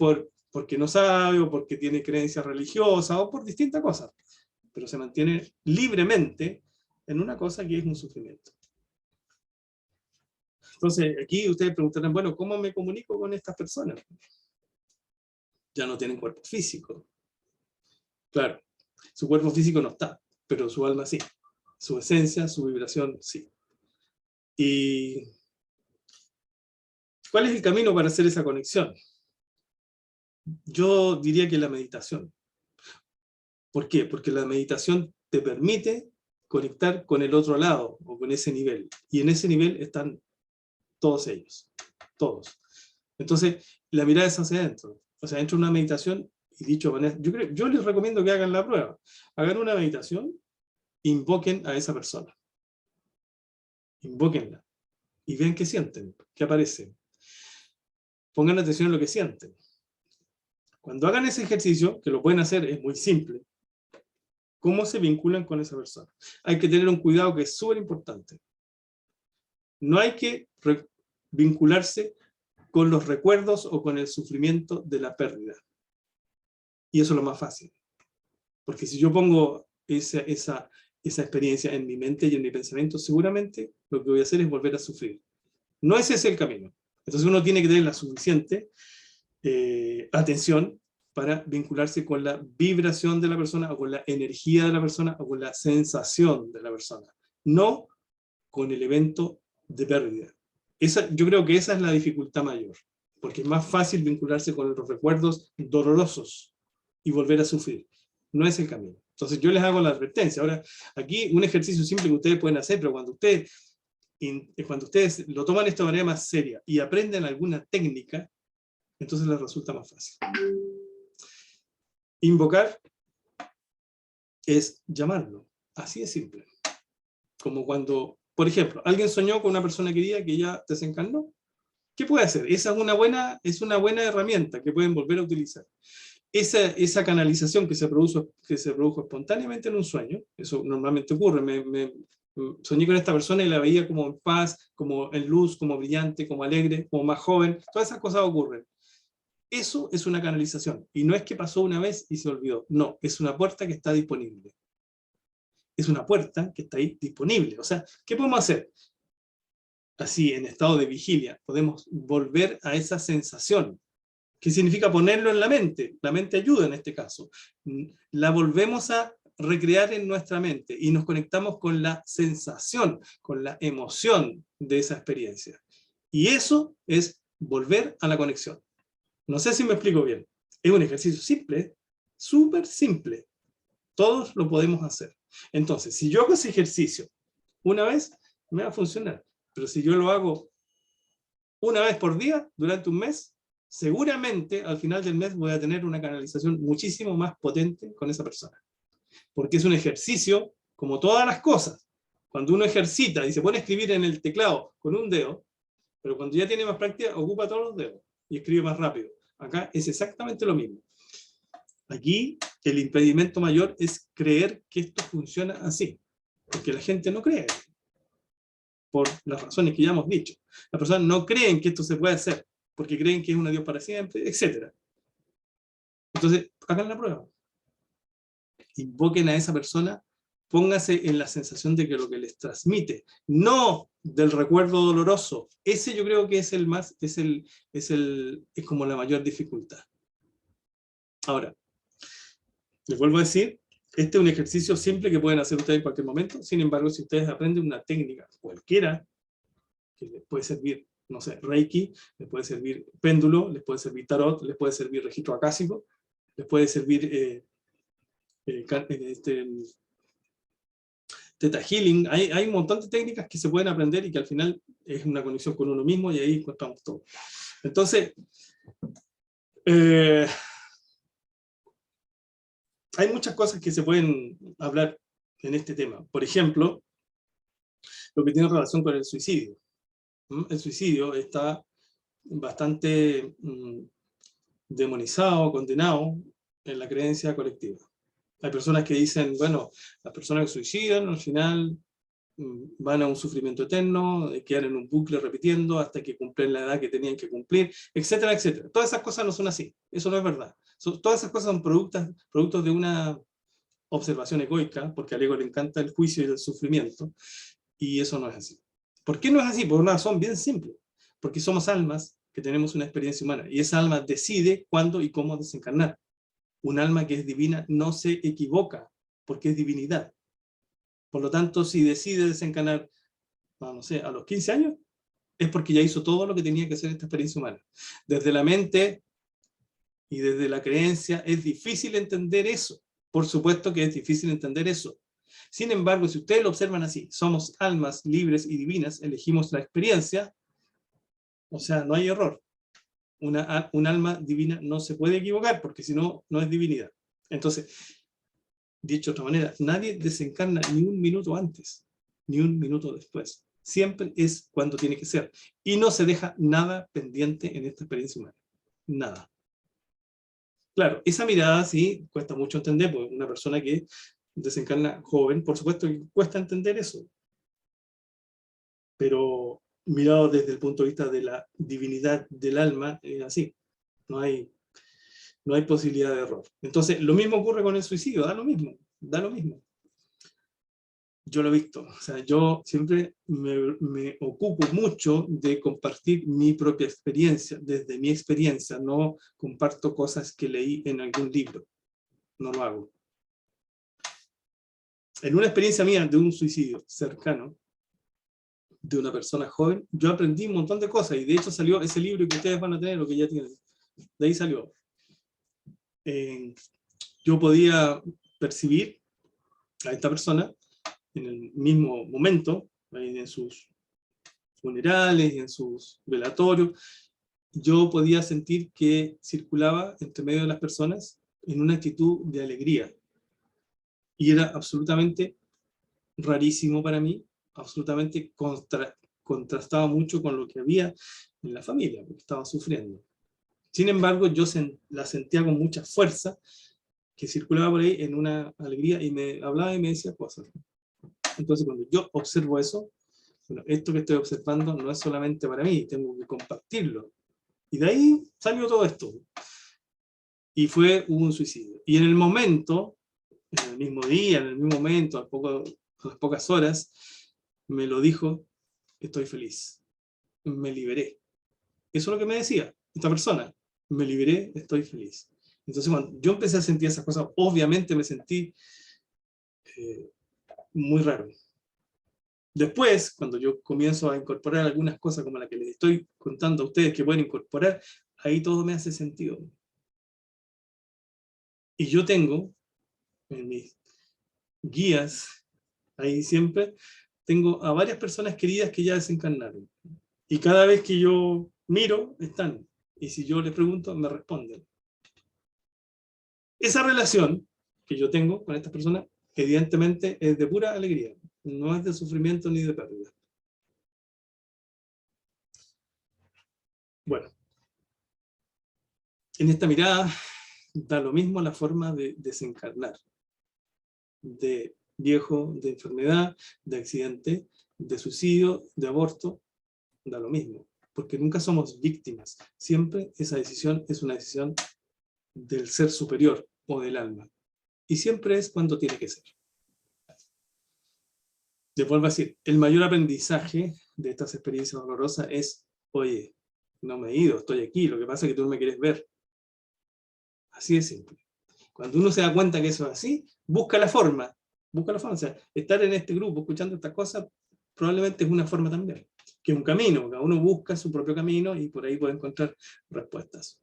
porque no sabe, o porque tiene creencias religiosas, o por distintas cosas. Pero se mantiene libremente en una cosa que es un sufrimiento. Entonces, aquí ustedes preguntarán, bueno, ¿cómo me comunico con estas personas? Ya no tienen cuerpo físico. Claro, su cuerpo físico no está, pero su alma sí. Su esencia, su vibración sí. ¿Y cuál es el camino para hacer esa conexión? Yo diría que la meditación. ¿Por qué? Porque la meditación te permite conectar con el otro lado, o con ese nivel. Y en ese nivel están todos ellos. Todos. Entonces, la mirada es hacia adentro. O sea, dentro de una meditación, y dicho de manera, yo les recomiendo que hagan la prueba. Hagan una meditación, invoquen a esa persona. Invóquenla. Y vean qué sienten, qué aparece. Pongan atención en lo que sienten. Cuando hagan ese ejercicio, que lo pueden hacer, es muy simple, ¿cómo se vinculan con esa persona? Hay que tener un cuidado que es súper importante. No hay que vincularse con los recuerdos o con el sufrimiento de la pérdida. Y eso es lo más fácil. Porque si yo pongo esa experiencia en mi mente y en mi pensamiento, seguramente lo que voy a hacer es volver a sufrir. No ese es el camino. Entonces uno tiene que tener la suficiente atención para vincularse con la vibración de la persona, o con la energía de la persona, o con la sensación de la persona. No con el evento de pérdida. Yo creo que esa es la dificultad mayor, porque es más fácil vincularse con los recuerdos dolorosos y volver a sufrir. No es el camino. Entonces yo les hago la advertencia. Ahora, aquí un ejercicio simple que ustedes pueden hacer, pero cuando ustedes lo toman de esta manera más seria y aprenden alguna técnica, entonces les resulta más fácil. Invocar es llamarlo. Así de simple. Como cuando, por ejemplo, alguien soñó con una persona querida que ya desencarnó. ¿Qué puede hacer? Esa es una buena herramienta que pueden volver a utilizar. Esa canalización que se produjo espontáneamente en un sueño, eso normalmente ocurre, soñé con esta persona y la veía como en paz, como en luz, como brillante, como alegre, como más joven, todas esas cosas ocurren. Eso es una canalización, y no es que pasó una vez y se olvidó, no, es una puerta que está disponible. Es una puerta que está ahí disponible. O sea, ¿qué podemos hacer? Así, en estado de vigilia, podemos volver a esa sensación. ¿Qué significa ponerlo en la mente? La mente ayuda en este caso. La volvemos a recrear en nuestra mente y nos conectamos con la sensación, con la emoción de esa experiencia. Y eso es volver a la conexión. No sé si me explico bien. Es un ejercicio simple, súper simple. Todos lo podemos hacer. Entonces, si yo hago ese ejercicio una vez, me va a funcionar. Pero si yo lo hago una vez por día, durante un mes, seguramente al final del mes voy a tener una canalización muchísimo más potente con esa persona. Porque es un ejercicio, como todas las cosas. Cuando uno ejercita y se pone a escribir en el teclado con un dedo, pero cuando ya tiene más práctica, ocupa todos los dedos y escribe más rápido. Acá es exactamente lo mismo. Aquí el impedimento mayor es creer que esto funciona así, porque la gente no cree, por las razones que ya hemos dicho. Las personas no creen que esto se puede hacer, porque creen que es un adiós para siempre, etc. Entonces, hagan la prueba. Invoquen a esa persona, pónganse en la sensación de que lo que les transmite, no del recuerdo doloroso, ese yo creo que es el más, es como la mayor dificultad. Ahora, les vuelvo a decir, Este es un ejercicio simple que pueden hacer ustedes en cualquier momento. Sin embargo, si ustedes aprenden una técnica cualquiera, que les puede servir, no sé, Reiki, les puede servir péndulo, les puede servir tarot, les puede servir registro acásico, les puede servir Theta Healing. Hay un montón de técnicas que se pueden aprender y que al final es una conexión con uno mismo y ahí encontramos todo. Entonces, hay muchas cosas que se pueden hablar en este tema. Por ejemplo, lo que tiene relación con el suicidio. El suicidio está bastante demonizado, condenado en la creencia colectiva. Hay personas que dicen, bueno, las personas que suicidan al final van a un sufrimiento eterno, quedan en un bucle repitiendo hasta que cumplen la edad que tenían que cumplir, etcétera, etcétera. Todas esas cosas no son así, eso no es verdad. Todas esas cosas son productos de una observación egoica, porque al ego le encanta el juicio y el sufrimiento, y eso no es así. ¿Por qué no es así? Por una razón bien simple. Porque somos almas que tenemos una experiencia humana, y esa alma decide cuándo y cómo desencarnar. Un alma que es divina no se equivoca, porque es divinidad. Por lo tanto, si decide desencarnar, no sé, a los 15 años, es porque ya hizo todo lo que tenía que hacer esta experiencia humana. Desde la mente y desde la creencia es difícil entender eso. Por supuesto que es difícil entender eso. Sin embargo, si ustedes lo observan así, somos almas libres y divinas, elegimos la experiencia, o sea, no hay error. Un alma divina no se puede equivocar, porque si no, no es divinidad. Entonces, dicho de otra manera, nadie desencarna ni un minuto antes, ni un minuto después. Siempre es cuando tiene que ser. Y no se deja nada pendiente en esta experiencia humana. Nada. Claro, esa mirada sí cuesta mucho entender, porque una persona que desencarna joven, por supuesto que cuesta entender eso. Pero mirado desde el punto de vista de la divinidad del alma, es así. No hay posibilidad de error. Entonces, lo mismo ocurre con el suicidio, da lo mismo, da lo mismo. Yo lo he visto, o sea, yo siempre me ocupo mucho de compartir mi propia experiencia, desde mi experiencia, no comparto cosas que leí en algún libro, no lo hago. En una experiencia mía de un suicidio cercano, de una persona joven, yo aprendí un montón de cosas, y de hecho salió ese libro que ustedes van a tener, o que ya tienen, de ahí salió. Yo podía percibir a esta persona en el mismo momento, en sus funerales, en sus velatorios, yo podía sentir que circulaba entre medio de las personas en una actitud de alegría. Y era absolutamente rarísimo para mí, absolutamente contrastaba mucho con lo que había en la familia, porque estaba sufriendo. Sin embargo, yo la sentía con mucha fuerza, que circulaba por ahí en una alegría, y me hablaba y me decía cosas. Entonces, cuando yo observo eso, bueno, esto que estoy observando no es solamente para mí, tengo que compartirlo. Y de ahí salió todo esto. Y hubo un suicidio. Y en el momento, en el mismo día, en el mismo momento, a las pocas horas, me lo dijo: estoy feliz, me liberé. Eso es lo que me decía esta persona: me liberé, estoy feliz. Entonces, cuando yo empecé a sentir esas cosas, obviamente me sentí muy raro. Después, cuando yo comienzo a incorporar algunas cosas como la que les estoy contando a ustedes que pueden incorporar, ahí todo me hace sentido. Y yo tengo en mis guías, ahí siempre, tengo a varias personas queridas que ya desencarnaron. Y cada vez que yo miro, están. Y si yo les pregunto, me responden. Esa relación que yo tengo con estas personas, evidentemente, es de pura alegría. No es de sufrimiento ni de pérdida. Bueno, en esta mirada da lo mismo la forma de desencarnar. De viejo, de enfermedad, de accidente, de suicidio, de aborto, da lo mismo. Porque nunca somos víctimas. Siempre esa decisión es una decisión del ser superior o del alma. Y siempre es cuando tiene que ser. Les vuelvo a decir, el mayor aprendizaje de estas experiencias dolorosas es: oye, no me he ido, estoy aquí, lo que pasa es que tú no me quieres ver. Así de simple. Cuando uno se da cuenta que eso es así, busca la forma. O sea, estar en este grupo escuchando estas cosas probablemente es una forma también, que es un camino. Cada uno busca su propio camino y por ahí puede encontrar respuestas.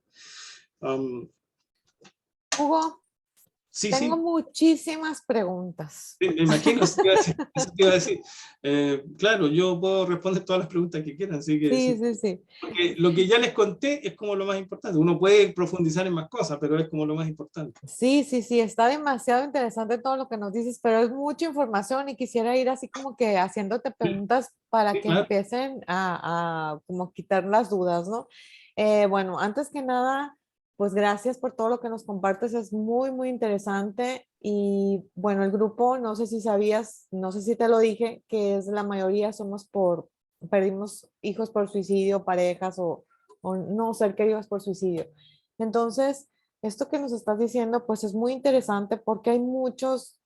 Hugo, Sí, tengo sí. muchísimas preguntas. Sí, me imagino, eso te iba a decir. Eso te iba a decir. Claro, yo puedo responder todas las preguntas que quieran, así que Sí, sí. sí, sí. Porque lo que ya les conté es como lo más importante. Uno puede profundizar en más cosas, pero es como lo más importante. Sí, sí, sí, está demasiado interesante todo lo que nos dices, pero es mucha información y quisiera ir así como que haciéndote Sí, preguntas para sí, que claro. empiecen a como quitar las dudas, ¿no? Bueno, antes que nada, pues gracias por todo lo que nos compartes, es muy, muy interesante y bueno, el grupo, no sé si sabías, no sé si te lo dije, que es la mayoría somos perdimos hijos por suicidio, parejas o no ser queridos por suicidio. Entonces, esto que nos estás diciendo, pues es muy interesante porque hay muchas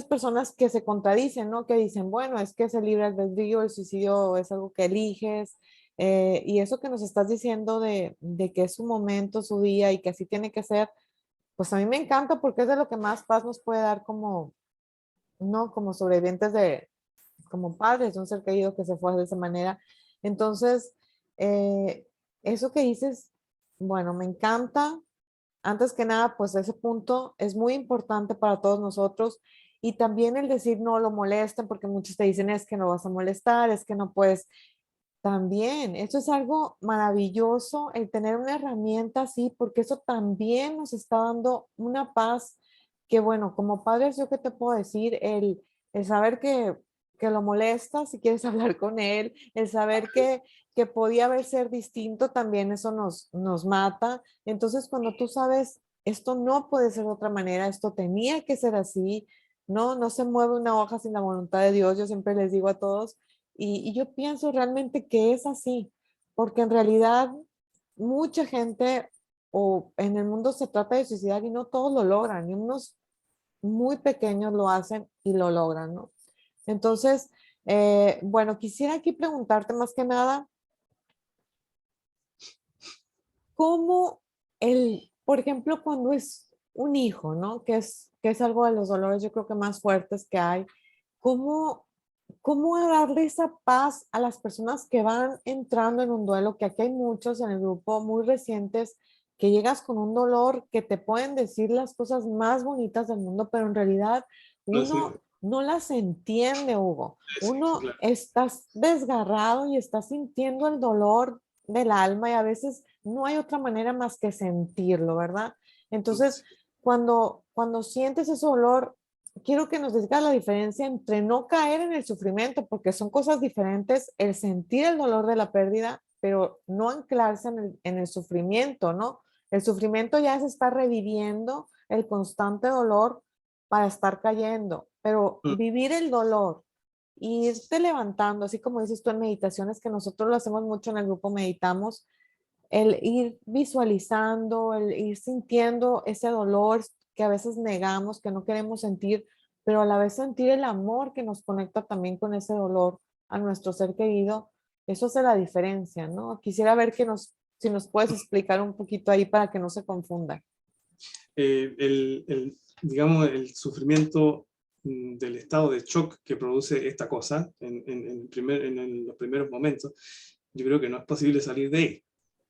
personas que se contradicen, ¿no? Que dicen, bueno, es que es el libre albedrío, el suicidio es algo que eliges, y eso que nos estás diciendo de que es su momento, su día y que así tiene que ser, pues a mí me encanta porque es de lo que más paz nos puede dar como, ¿no? Como sobrevivientes como padres de un ser querido que se fue de esa manera. Entonces, eh, eso que dices, bueno, me encanta. Antes que nada, pues ese punto es muy importante para todos nosotros y también el decir no lo molesten, porque muchos te dicen es que no vas a molestar, es que no puedes. También, eso es algo maravilloso, el tener una herramienta así, porque eso también nos está dando una paz que, bueno, como padres, yo qué te puedo decir, el saber que lo molesta si quieres hablar con él, el saber que podía haber ser distinto, también eso nos mata. Entonces, cuando tú sabes, esto no puede ser de otra manera, esto tenía que ser así, no se mueve una hoja sin la voluntad de Dios, yo siempre les digo a todos. Y yo pienso realmente que es así, porque en realidad mucha gente o en el mundo se trata de suicidar y no todos lo logran, y unos muy pequeños lo hacen y lo logran, ¿no? Entonces, bueno, quisiera aquí preguntarte más que nada, ¿cómo por ejemplo, cuando es un hijo, ¿no? Que es algo de los dolores yo creo que más fuertes que hay, ¿cómo ¿cómo darle esa paz a las personas que van entrando en un duelo? Que aquí hay muchos en el grupo muy recientes que llegas con un dolor que te pueden decir las cosas más bonitas del mundo, pero en realidad No, sí, uno no las entiende, Hugo. sí, Uno claro. estás desgarrado y estás sintiendo el dolor del alma y a veces no hay otra manera más que sentirlo, ¿verdad? Entonces, Sí. cuando sientes ese dolor, quiero que nos digas la diferencia entre no caer en el sufrimiento, porque son cosas diferentes, el sentir el dolor de la pérdida, pero no anclarse en el sufrimiento, ¿no? El sufrimiento ya es estar reviviendo el constante dolor para estar cayendo, pero Mm, vivir el dolor y irte levantando, así como dices tú en meditaciones, que nosotros lo hacemos mucho en el grupo Meditamos, el ir visualizando, el ir sintiendo ese dolor que a veces negamos, que no queremos sentir, pero a la vez sentir el amor que nos conecta también con ese dolor a nuestro ser querido, eso hace la diferencia, ¿no? Quisiera ver si nos puedes explicar un poquito ahí para que no se confunda. digamos, el sufrimiento del estado de shock que produce esta cosa en los primeros momentos, yo creo que no es posible salir de ahí.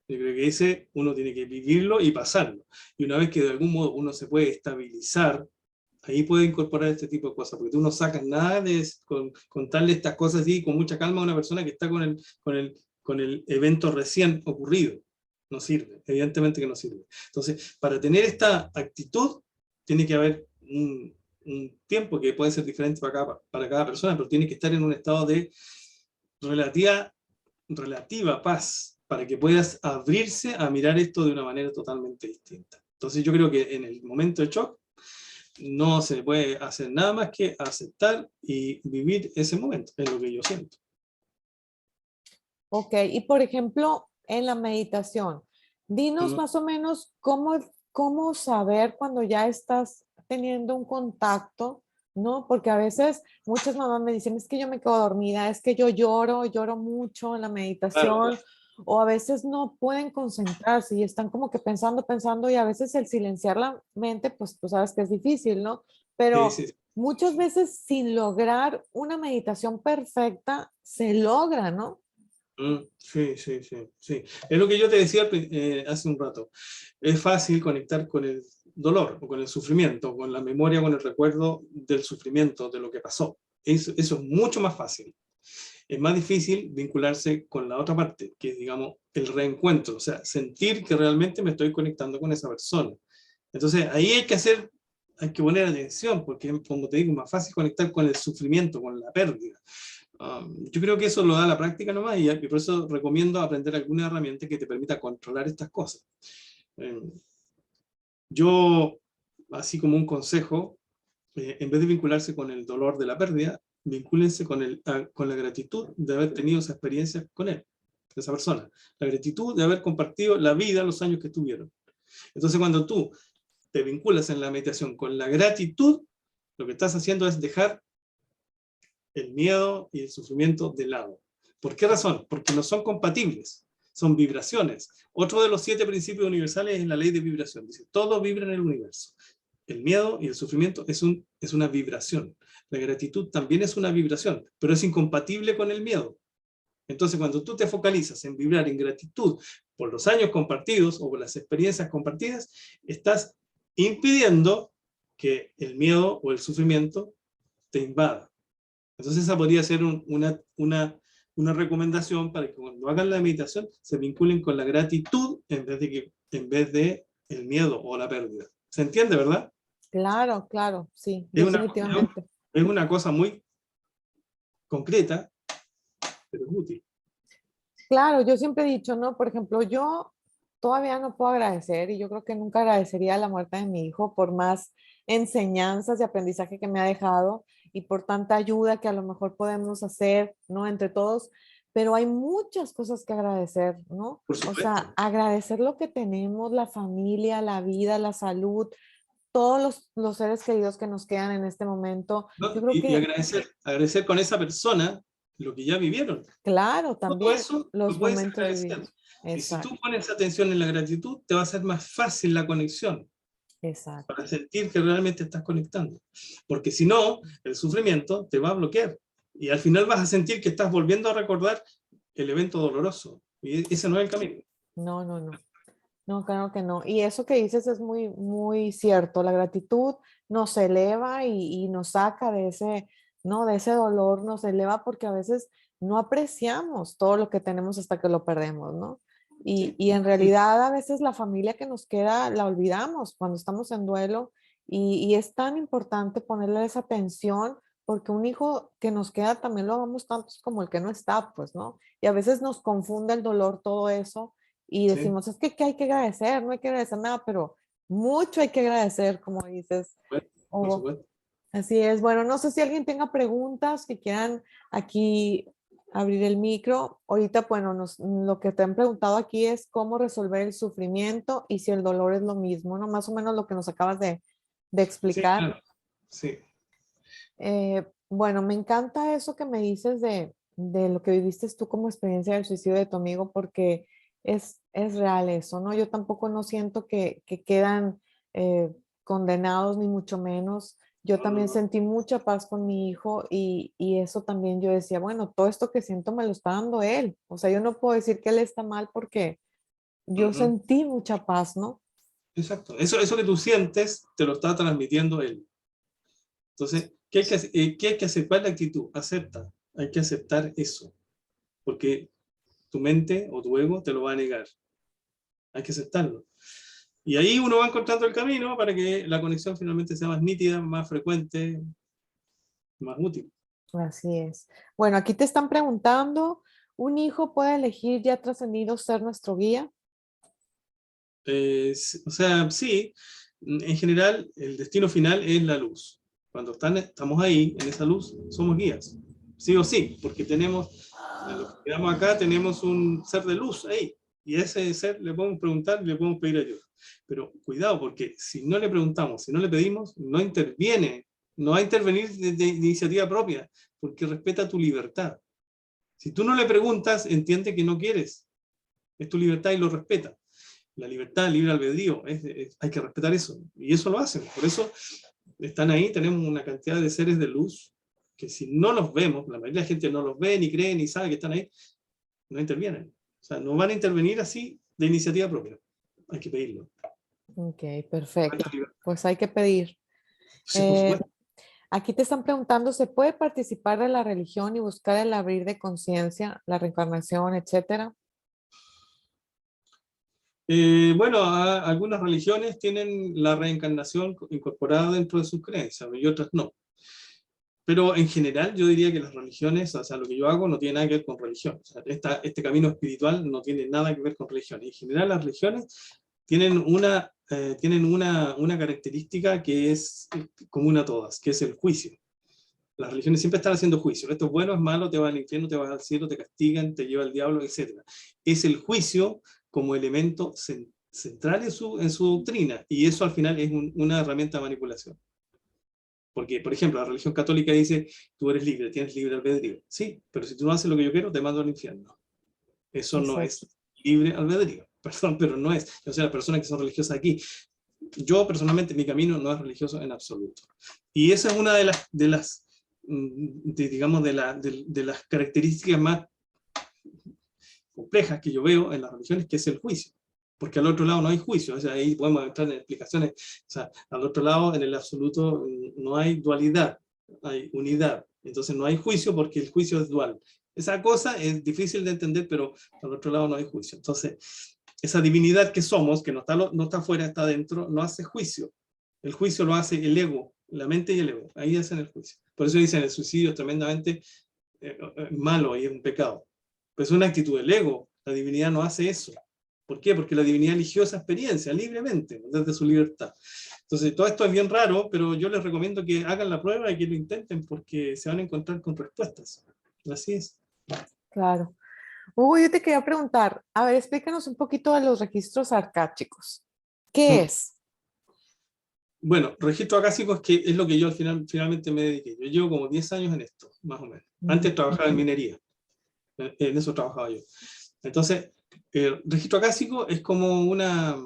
Yo creo que ese uno tiene que vivirlo y pasarlo. Y una vez que de algún modo uno se puede estabilizar, ahí puede incorporar este tipo de cosas, porque tú no sacas nada de contarle estas cosas así con mucha calma a una persona que está con el evento recién ocurrido. No sirve, evidentemente que no sirve. Entonces, para tener esta actitud, tiene que haber un tiempo que puede ser diferente para cada persona, pero tiene que estar en un estado de relativa, relativa paz, para que puedas abrirse a mirar esto de una manera totalmente distinta. Entonces yo creo que en el momento de shock no se puede hacer nada más que aceptar y vivir ese momento, es lo que yo siento. Ok, y por ejemplo, en la meditación, dinos Mm. más o menos cómo saber cuando ya estás teniendo un contacto, ¿no? Porque a veces muchas mamás me dicen, es que yo me quedo dormida, es que yo lloro mucho en la Claro, meditación, claro. o a veces no pueden concentrarse y están como que pensando y a veces el silenciar la mente, pues tú sabes que es difícil, ¿no? Sí, Pero sí, muchas veces sin lograr una meditación perfecta, se logra, ¿no? sí, sí, sí, sí. Es lo que yo te decía hace un rato. Es fácil conectar con el dolor o con el sufrimiento, con la memoria, con el recuerdo del sufrimiento, de lo que pasó. Eso es mucho más fácil. Es más difícil vincularse con la otra parte, que es, digamos, el reencuentro, o sea, sentir que realmente me estoy conectando con esa persona. Entonces, ahí hay que poner atención, porque, como te digo, es más fácil conectar con el sufrimiento, con la pérdida. Yo creo que eso lo da la práctica nomás, y por eso recomiendo aprender alguna herramienta que te permita controlar estas cosas. Eh, yo, así como un consejo, en vez de vincularse con el dolor de la pérdida, vincúlense con la gratitud de haber tenido esa experiencia con él, esa persona. La gratitud de haber compartido la vida, los años que estuvieron. Entonces, cuando tú te vinculas en la meditación con la gratitud, lo que estás haciendo es dejar el miedo y el sufrimiento de lado. ¿Por qué razón? Porque no son compatibles, son vibraciones. Otro de los 7 principios universales es la ley de vibración. Dice, todo vibra en el universo. El miedo y el sufrimiento es una vibración. La gratitud también es una vibración, pero es incompatible con el miedo. Entonces, cuando tú te focalizas en vibrar en gratitud por los años compartidos o por las experiencias compartidas, estás impidiendo que el miedo o el sufrimiento te invada. Entonces esa podría ser una recomendación para que cuando hagan la meditación se vinculen con la gratitud en vez de el miedo o la pérdida. ¿Se entiende, verdad? Claro, claro, sí, Es una, definitivamente. es una cosa muy concreta, pero es útil. Claro, yo siempre he dicho, ¿no? Por ejemplo, yo todavía no puedo agradecer y yo creo que nunca agradecería la muerte de mi hijo por más enseñanzas y aprendizaje que me ha dejado y por tanta ayuda que a lo mejor podemos hacer, ¿no? Entre todos, pero hay muchas cosas que agradecer, ¿no? Por O supuesto. sea, agradecer lo que tenemos, la familia, la vida, la salud, todos los seres queridos que nos quedan en este momento. ¿No? Yo creo Y que, agradecer con esa persona lo que ya vivieron. claro, Todo también eso lo los puedes momentos agradecer. vividos. Y si tú Exacto, pones atención en la gratitud, te va a ser más fácil la conexión, exacto. para sentir que realmente estás conectando. Porque si no, el sufrimiento te va a bloquear. Y al final vas a sentir que estás volviendo a recordar el evento doloroso. Y ese no es el camino. No, no, no. No, claro que no. Y eso que dices es muy, muy cierto. La gratitud nos eleva y nos saca de ese, ¿no? De ese dolor, nos eleva porque a veces no apreciamos todo lo que tenemos hasta que lo perdemos, ¿no? Sí. Y en realidad a veces la familia que nos queda la olvidamos cuando estamos en duelo y es tan importante ponerle esa atención porque un hijo que nos queda también lo amamos tantos como el que no está, pues, ¿no? Y a veces nos confunde el dolor, todo eso y Sí, decimos, es que ¿qué hay que agradecer? No hay que agradecer nada, pero mucho hay que agradecer, como dices. por Oh, supuesto. así es. Bueno, no sé si alguien tenga preguntas que quieran aquí abrir el micro. Ahorita, bueno, lo que te han preguntado aquí es cómo resolver el sufrimiento y si el dolor es lo mismo, ¿no? Más o menos lo que nos acabas de Sí, explicar. claro. Sí. Bueno, me encanta eso que me dices de lo que viviste tú como experiencia del suicidio de tu amigo, porque es real eso, ¿no? Yo tampoco no siento que quedan condenados, ni mucho menos. Yo No, no, también no. sentí mucha paz con mi hijo y eso también yo decía, bueno, todo esto que siento me lo está dando él. O sea, yo no puedo decir que él está mal porque yo Ujú. sentí mucha paz, ¿no? Exacto. Eso que tú sientes, te lo está transmitiendo él. Entonces, ¿qué hay que hacer? ¿Cuál es la actitud? Acepta. Hay que aceptar eso. Porque tu mente o tu ego te lo va a negar. Hay que aceptarlo. Y ahí uno va encontrando el camino para que la conexión finalmente sea más nítida, más frecuente, más útil. Así es. Bueno, aquí te están preguntando, ¿un hijo puede elegir ya trascendido ser nuestro guía? O sea, sí, en general el destino final es la luz. Cuando estamos ahí, en esa luz, somos guías. Sí o sí, porque a los que quedamos acá, tenemos un ser de luz ahí. Y a ese ser le podemos preguntar, le podemos pedir ayuda. Pero cuidado, porque si no le preguntamos, si no le pedimos, no interviene, no va a intervenir de iniciativa propia, porque respeta tu libertad. Si tú no le preguntas, entiende que no quieres. es tu libertad y lo respeta. La libertad, el libre albedrío, hay que respetar eso, y eso lo hacen. Por eso están ahí, tenemos una cantidad de seres de luz que si no los vemos, la mayoría de la gente no los ve, ni cree, ni sabe que están ahí, no intervienen. O sea, no van a intervenir así de iniciativa propia. Hay que pedirlo. Ok, perfecto. Pues hay que pedir. Sí, por supuesto. Aquí te están preguntando, ¿se puede participar de la religión y buscar el abrir de conciencia, la reencarnación, etcétera? Bueno, algunas religiones tienen la reencarnación incorporada dentro de sus creencias y otras no. Pero en general yo diría que las religiones, o sea, lo que yo hago no tiene nada que ver con religión. O sea, este camino espiritual no tiene nada que ver con religión. En general las religiones tienen una característica que es común a todas, que es el juicio. Las religiones siempre están haciendo juicio. Esto es bueno, es malo, te vas al infierno, te vas al cielo, te castigan, te lleva al diablo, etc. Es el juicio como elemento central en su doctrina, y eso al final es una herramienta de manipulación. Porque, por ejemplo, la religión católica dice, tú eres libre, tienes libre albedrío. Sí, pero si tú no haces lo que yo quiero, te mando al infierno. Eso no es libre albedrío, perdón, pero no es. O sea, las personas que son religiosas aquí, yo personalmente, mi camino no es religioso en absoluto. Y esa es una de las características más complejas que yo veo en las religiones, que es el juicio. Porque al otro lado no hay juicio, o sea, ahí podemos entrar en explicaciones. O sea, al otro lado, en el absoluto, no hay dualidad, hay unidad. Entonces no hay juicio porque el juicio es dual. Esa cosa es difícil de entender, pero al otro lado no hay juicio. Entonces, esa divinidad que somos, que no está afuera, está adentro, no hace juicio. El juicio lo hace el ego, la mente y el ego. Ahí hacen el juicio. Por eso dicen el suicidio es tremendamente malo y es un pecado. Pues es una actitud del ego. La divinidad no hace eso. ¿Por qué? Porque la divinidad eligió esa experiencia libremente, desde su libertad. Entonces, todo esto es bien raro, pero yo les recomiendo que hagan la prueba y que lo intenten, porque se van a encontrar con respuestas. Así es. Claro. Hugo, yo te quería preguntar, a ver, explícanos un poquito de los registros arcáchicos. ¿Qué es? Bueno, registro acásico es lo que yo finalmente me dediqué. Yo llevo como 10 años en esto, más o menos. Antes trabajaba en minería. En eso trabajaba yo. Entonces, el registro acásico es como una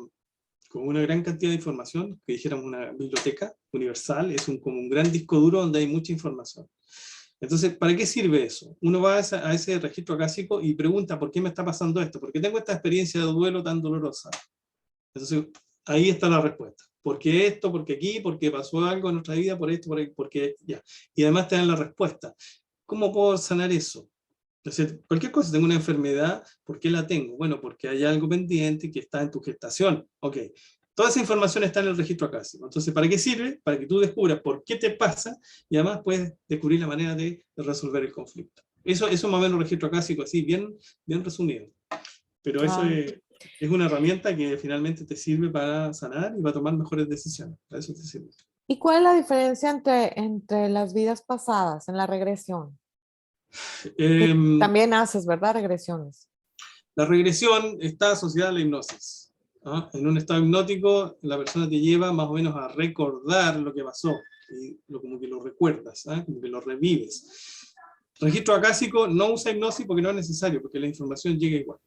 gran cantidad de información, que dijéramos una biblioteca universal, es como un gran disco duro donde hay mucha información. Entonces, ¿para qué sirve eso? Uno va a ese registro acásico y pregunta, ¿por qué me está pasando esto? ¿Por qué tengo esta experiencia de duelo tan dolorosa? Entonces, ahí está la respuesta. ¿Por qué esto? ¿Por qué aquí? ¿Por qué pasó algo en nuestra vida? ¿Por esto? ¿Por qué? Ya. Y además te dan la respuesta. ¿Cómo puedo sanar eso? Entonces, cualquier cosa, tengo una enfermedad, ¿por qué la tengo? Bueno, porque hay algo pendiente que está en tu gestación. Ok, toda esa información está en el registro acásico. Entonces, ¿para qué sirve? Para que tú descubras por qué te pasa y además puedes descubrir la manera de resolver el conflicto. Eso más o menos el registro acásico, así, bien resumido. Pero eso es una herramienta que finalmente te sirve para sanar y para tomar mejores decisiones. Para eso te sirve. ¿Y cuál es la diferencia entre las vidas pasadas en la regresión? También haces, ¿verdad? Regresiones. La regresión está asociada a la hipnosis. ¿Ah? En un estado hipnótico, la persona te lleva más o menos a recordar lo que pasó, y como que lo recuerdas, ¿ah? Como que lo revives. Registro acásico no usa hipnosis porque no es necesario, porque la información llega igual.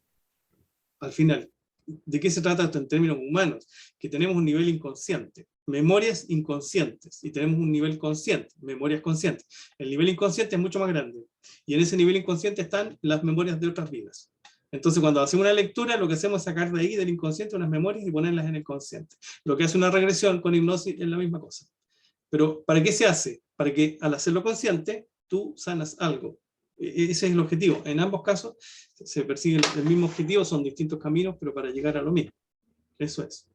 Al final, ¿de qué se trata esto en términos humanos? Que tenemos un nivel inconsciente, memorias inconscientes, y tenemos un nivel consciente, memorias conscientes. El nivel inconsciente es mucho más grande, y en ese nivel inconsciente están las memorias de otras vidas. Entonces, cuando hacemos una lectura, lo que hacemos es sacar de ahí, del inconsciente, unas memorias y ponerlas en el consciente. Lo que hace una regresión con hipnosis es la misma cosa. Pero, ¿para qué se hace? Para que al hacerlo consciente, tú sanas algo. Ese es el objetivo. En ambos casos se persigue el mismo objetivo, son distintos caminos, pero para llegar a lo mismo. Eso es.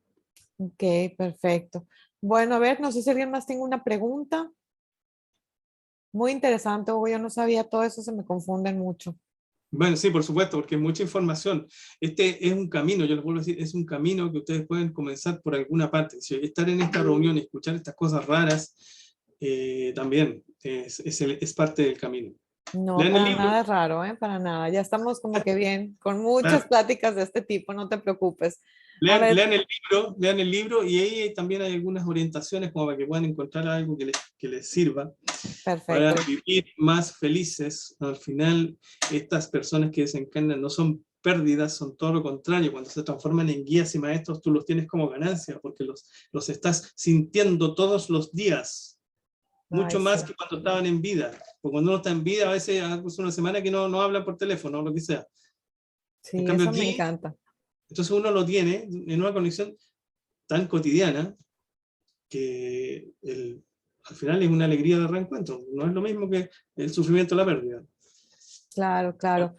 Ok, perfecto. Bueno, a ver, no sé si alguien más tiene una pregunta. Muy interesante, Hugo, yo no sabía todo eso, se me confunden mucho. Bueno, sí, por supuesto, porque es mucha información. Este es un camino, yo les vuelvo a decir, es un camino que ustedes pueden comenzar por alguna parte. Si estar en esta reunión y escuchar estas cosas raras, también es parte del camino. No, Lean el para libro. nada es raro, ¿eh? Para nada. Ya estamos como que bien, con muchas pláticas de este tipo, no te preocupes. Lean el libro y ahí también hay algunas orientaciones como para que puedan encontrar algo que les sirva. Perfecto. Para vivir más felices. Al final, estas personas que desencarnan no son pérdidas son todo lo contrario. Cuando se transforman en guías y maestros, tú los tienes como ganancia, porque los estás sintiendo todos los días, mucho Ay, más sí. que cuando estaban en vida. Porque cuando uno está en vida, a veces hace una semana que no hablan por teléfono o lo que sea. En Sí, cambio eso me aquí, encanta. entonces uno lo tiene en una conexión tan cotidiana que al final es una alegría de reencuentro. No es lo mismo que el sufrimiento de la pérdida. Claro, claro.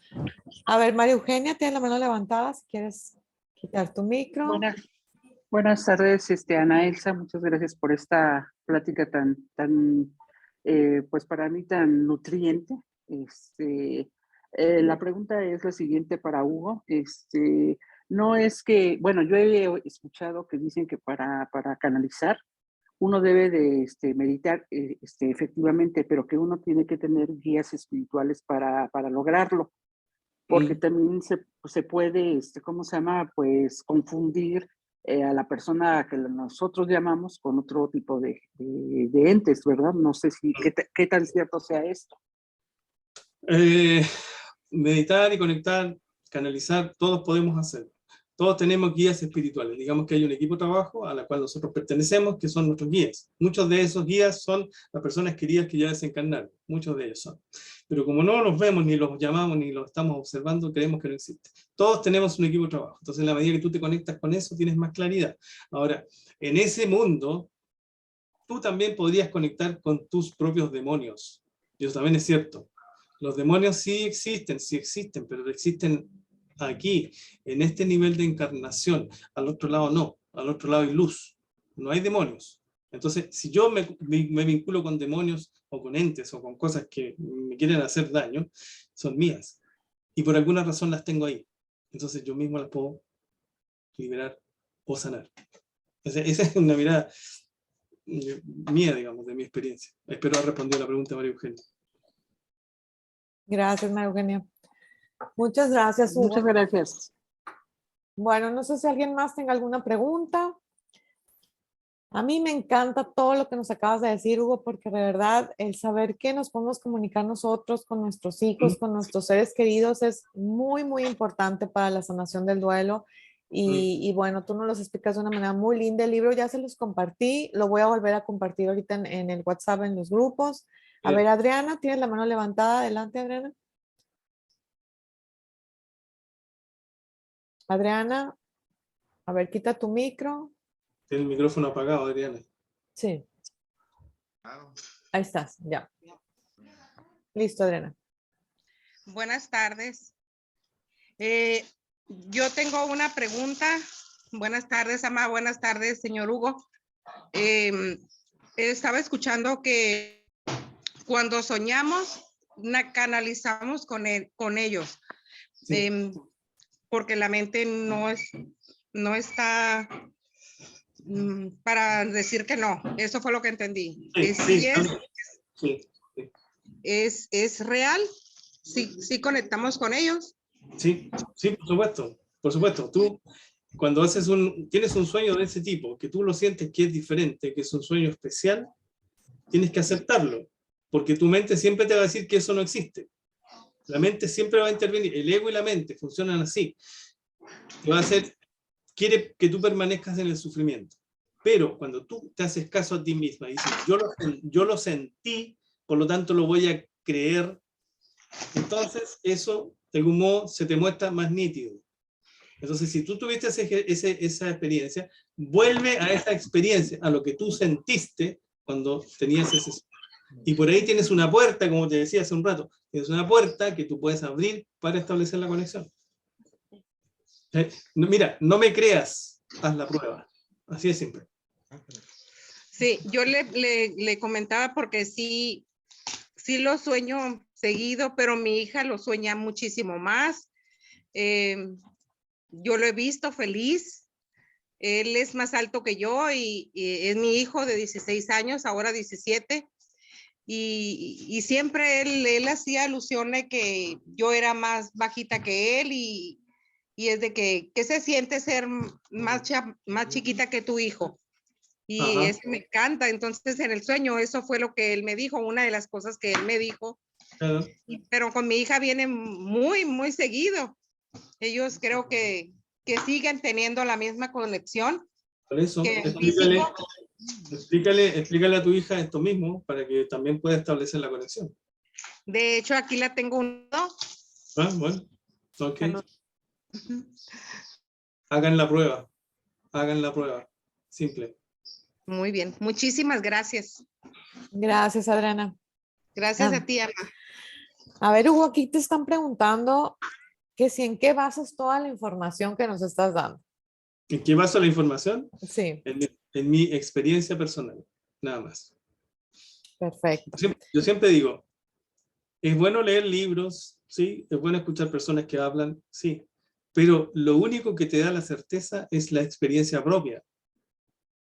A ver, María Eugenia, tienes la mano levantada si quieres quitar tu micro. Buenas tardes, Ana Elsa, muchas gracias por esta plática pues para mí tan nutriente. La pregunta es la siguiente para Hugo. No es que, bueno, yo he escuchado que dicen que para canalizar uno debe de meditar efectivamente, pero que uno tiene que tener guías espirituales para lograrlo, porque también se puede, ¿cómo se llama? Pues confundir a la persona que nosotros llamamos con otro tipo de entes, ¿verdad? No sé si qué tan cierto sea esto. Meditar y conectar, canalizar, todos podemos hacerlo. Todos tenemos guías espirituales. Digamos que hay un equipo de trabajo a la cual nosotros pertenecemos, que son nuestros guías. Muchos de esos guías son las personas queridas que ya desencarnaron. Muchos de ellos son. Pero como no los vemos, ni los llamamos, ni los estamos observando, creemos que no existe. Todos tenemos un equipo de trabajo. Entonces, en la medida que tú te conectas con eso, tienes más claridad. Ahora, en ese mundo, tú también podrías conectar con tus propios demonios. Y eso también es cierto. Los demonios sí existen, pero existen aquí, en este nivel de encarnación. Al otro lado no, al otro lado hay luz, no hay demonios. Entonces, si yo me vinculo con demonios o con entes o con cosas que me quieren hacer daño, son mías. Y por alguna razón las tengo ahí. Entonces yo mismo las puedo liberar o sanar. Esa es una mirada mía, digamos, de mi experiencia. Espero haber respondido a la pregunta de María Eugenia. Gracias, María Eugenia. Muchas gracias, Hugo. Muchas gracias. Bueno, no sé si alguien más tenga alguna pregunta. A mí me encanta todo lo que nos acabas de decir, Hugo, porque de verdad el saber que nos podemos comunicar nosotros con nuestros hijos, con nuestros seres queridos, es muy, muy importante para la sanación del duelo. Y bueno, tú nos los explicas de una manera muy linda. El libro ya se los compartí, lo voy a volver a compartir ahorita en el WhatsApp, en los grupos. A ver, Adriana, tienes la mano levantada. Adelante, Adriana. Adriana, a ver, quita tu micro. Tiene el micrófono apagado, Adriana. Sí. Ahí estás, ya. Listo, Adriana. Buenas tardes. Yo tengo una pregunta. Buenas tardes, Ama. Buenas tardes, señor Hugo. Estaba escuchando que cuando soñamos, canalizamos con ellos. Sí. Porque la mente no está para decir que no. Eso fue lo que entendí. ¿Es real? ¿Sí conectamos con ellos? Sí, por supuesto. Por supuesto. Tú, cuando tienes un sueño de ese tipo, que tú lo sientes que es diferente, que es un sueño especial, tienes que aceptarlo. Porque tu mente siempre te va a decir que eso no existe. La mente siempre va a intervenir. El ego y la mente funcionan así. Te va a hacer, quiere que tú permanezcas en el sufrimiento. Pero cuando tú te haces caso a ti misma y dices, yo lo sentí, por lo tanto lo voy a creer, entonces eso de algún modo se te muestra más nítido. Entonces, si tú tuviste esa experiencia, vuelve a esa experiencia, a lo que tú sentiste cuando tenías ese sueño. Y por ahí tienes una puerta, como te decía hace un rato, tienes una puerta que tú puedes abrir para establecer la conexión. Mira, no me creas, haz la prueba. Así es simple. Sí, yo le comentaba porque sí lo sueño seguido, pero mi hija lo sueña muchísimo más. Yo lo he visto feliz. Él es más alto que yo y es mi hijo de 16 años, ahora 17. Y siempre él hacía alusión de que yo era más bajita que él y es de que se siente ser más chiquita que tu hijo. Y Ajá. eso me encanta. Entonces, en el sueño, eso fue lo que él me dijo, una de las cosas que él me dijo. Claro. Pero con mi hija viene muy, muy seguido. Ellos creo que siguen teniendo la misma conexión Por eso, que el explícale, físico. explícale a tu hija esto mismo para que también pueda establecer la conexión. De hecho, aquí la tengo unido. Ah, bueno, ok. Ujú. Hagan la prueba. Hagan la prueba. Simple. Muy bien, muchísimas gracias. Gracias, Adriana. Gracias Ah, a ti, Ama. a ver, Hugo, aquí te están preguntando que si en qué basas toda la información que nos estás dando. ¿En qué baso la información? Sí, En mi experiencia personal. Nada más. perfecto. Yo siempre digo, es bueno leer libros, sí, es bueno escuchar personas que hablan, sí, pero lo único que te da la certeza es la experiencia propia.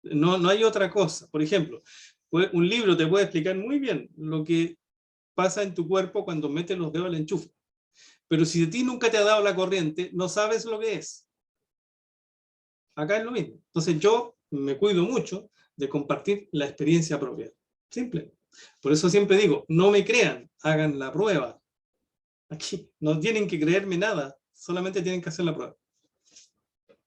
No hay otra cosa. Por ejemplo, un libro te puede explicar muy bien lo que pasa en tu cuerpo cuando metes los dedos al enchufe. Pero si de ti nunca te ha dado la corriente, no sabes lo que es. Acá es lo mismo. Entonces yo me cuido mucho de compartir la experiencia propia. Simple. Por eso siempre digo, no me crean, hagan la prueba. Aquí no tienen que creerme nada, solamente tienen que hacer la prueba.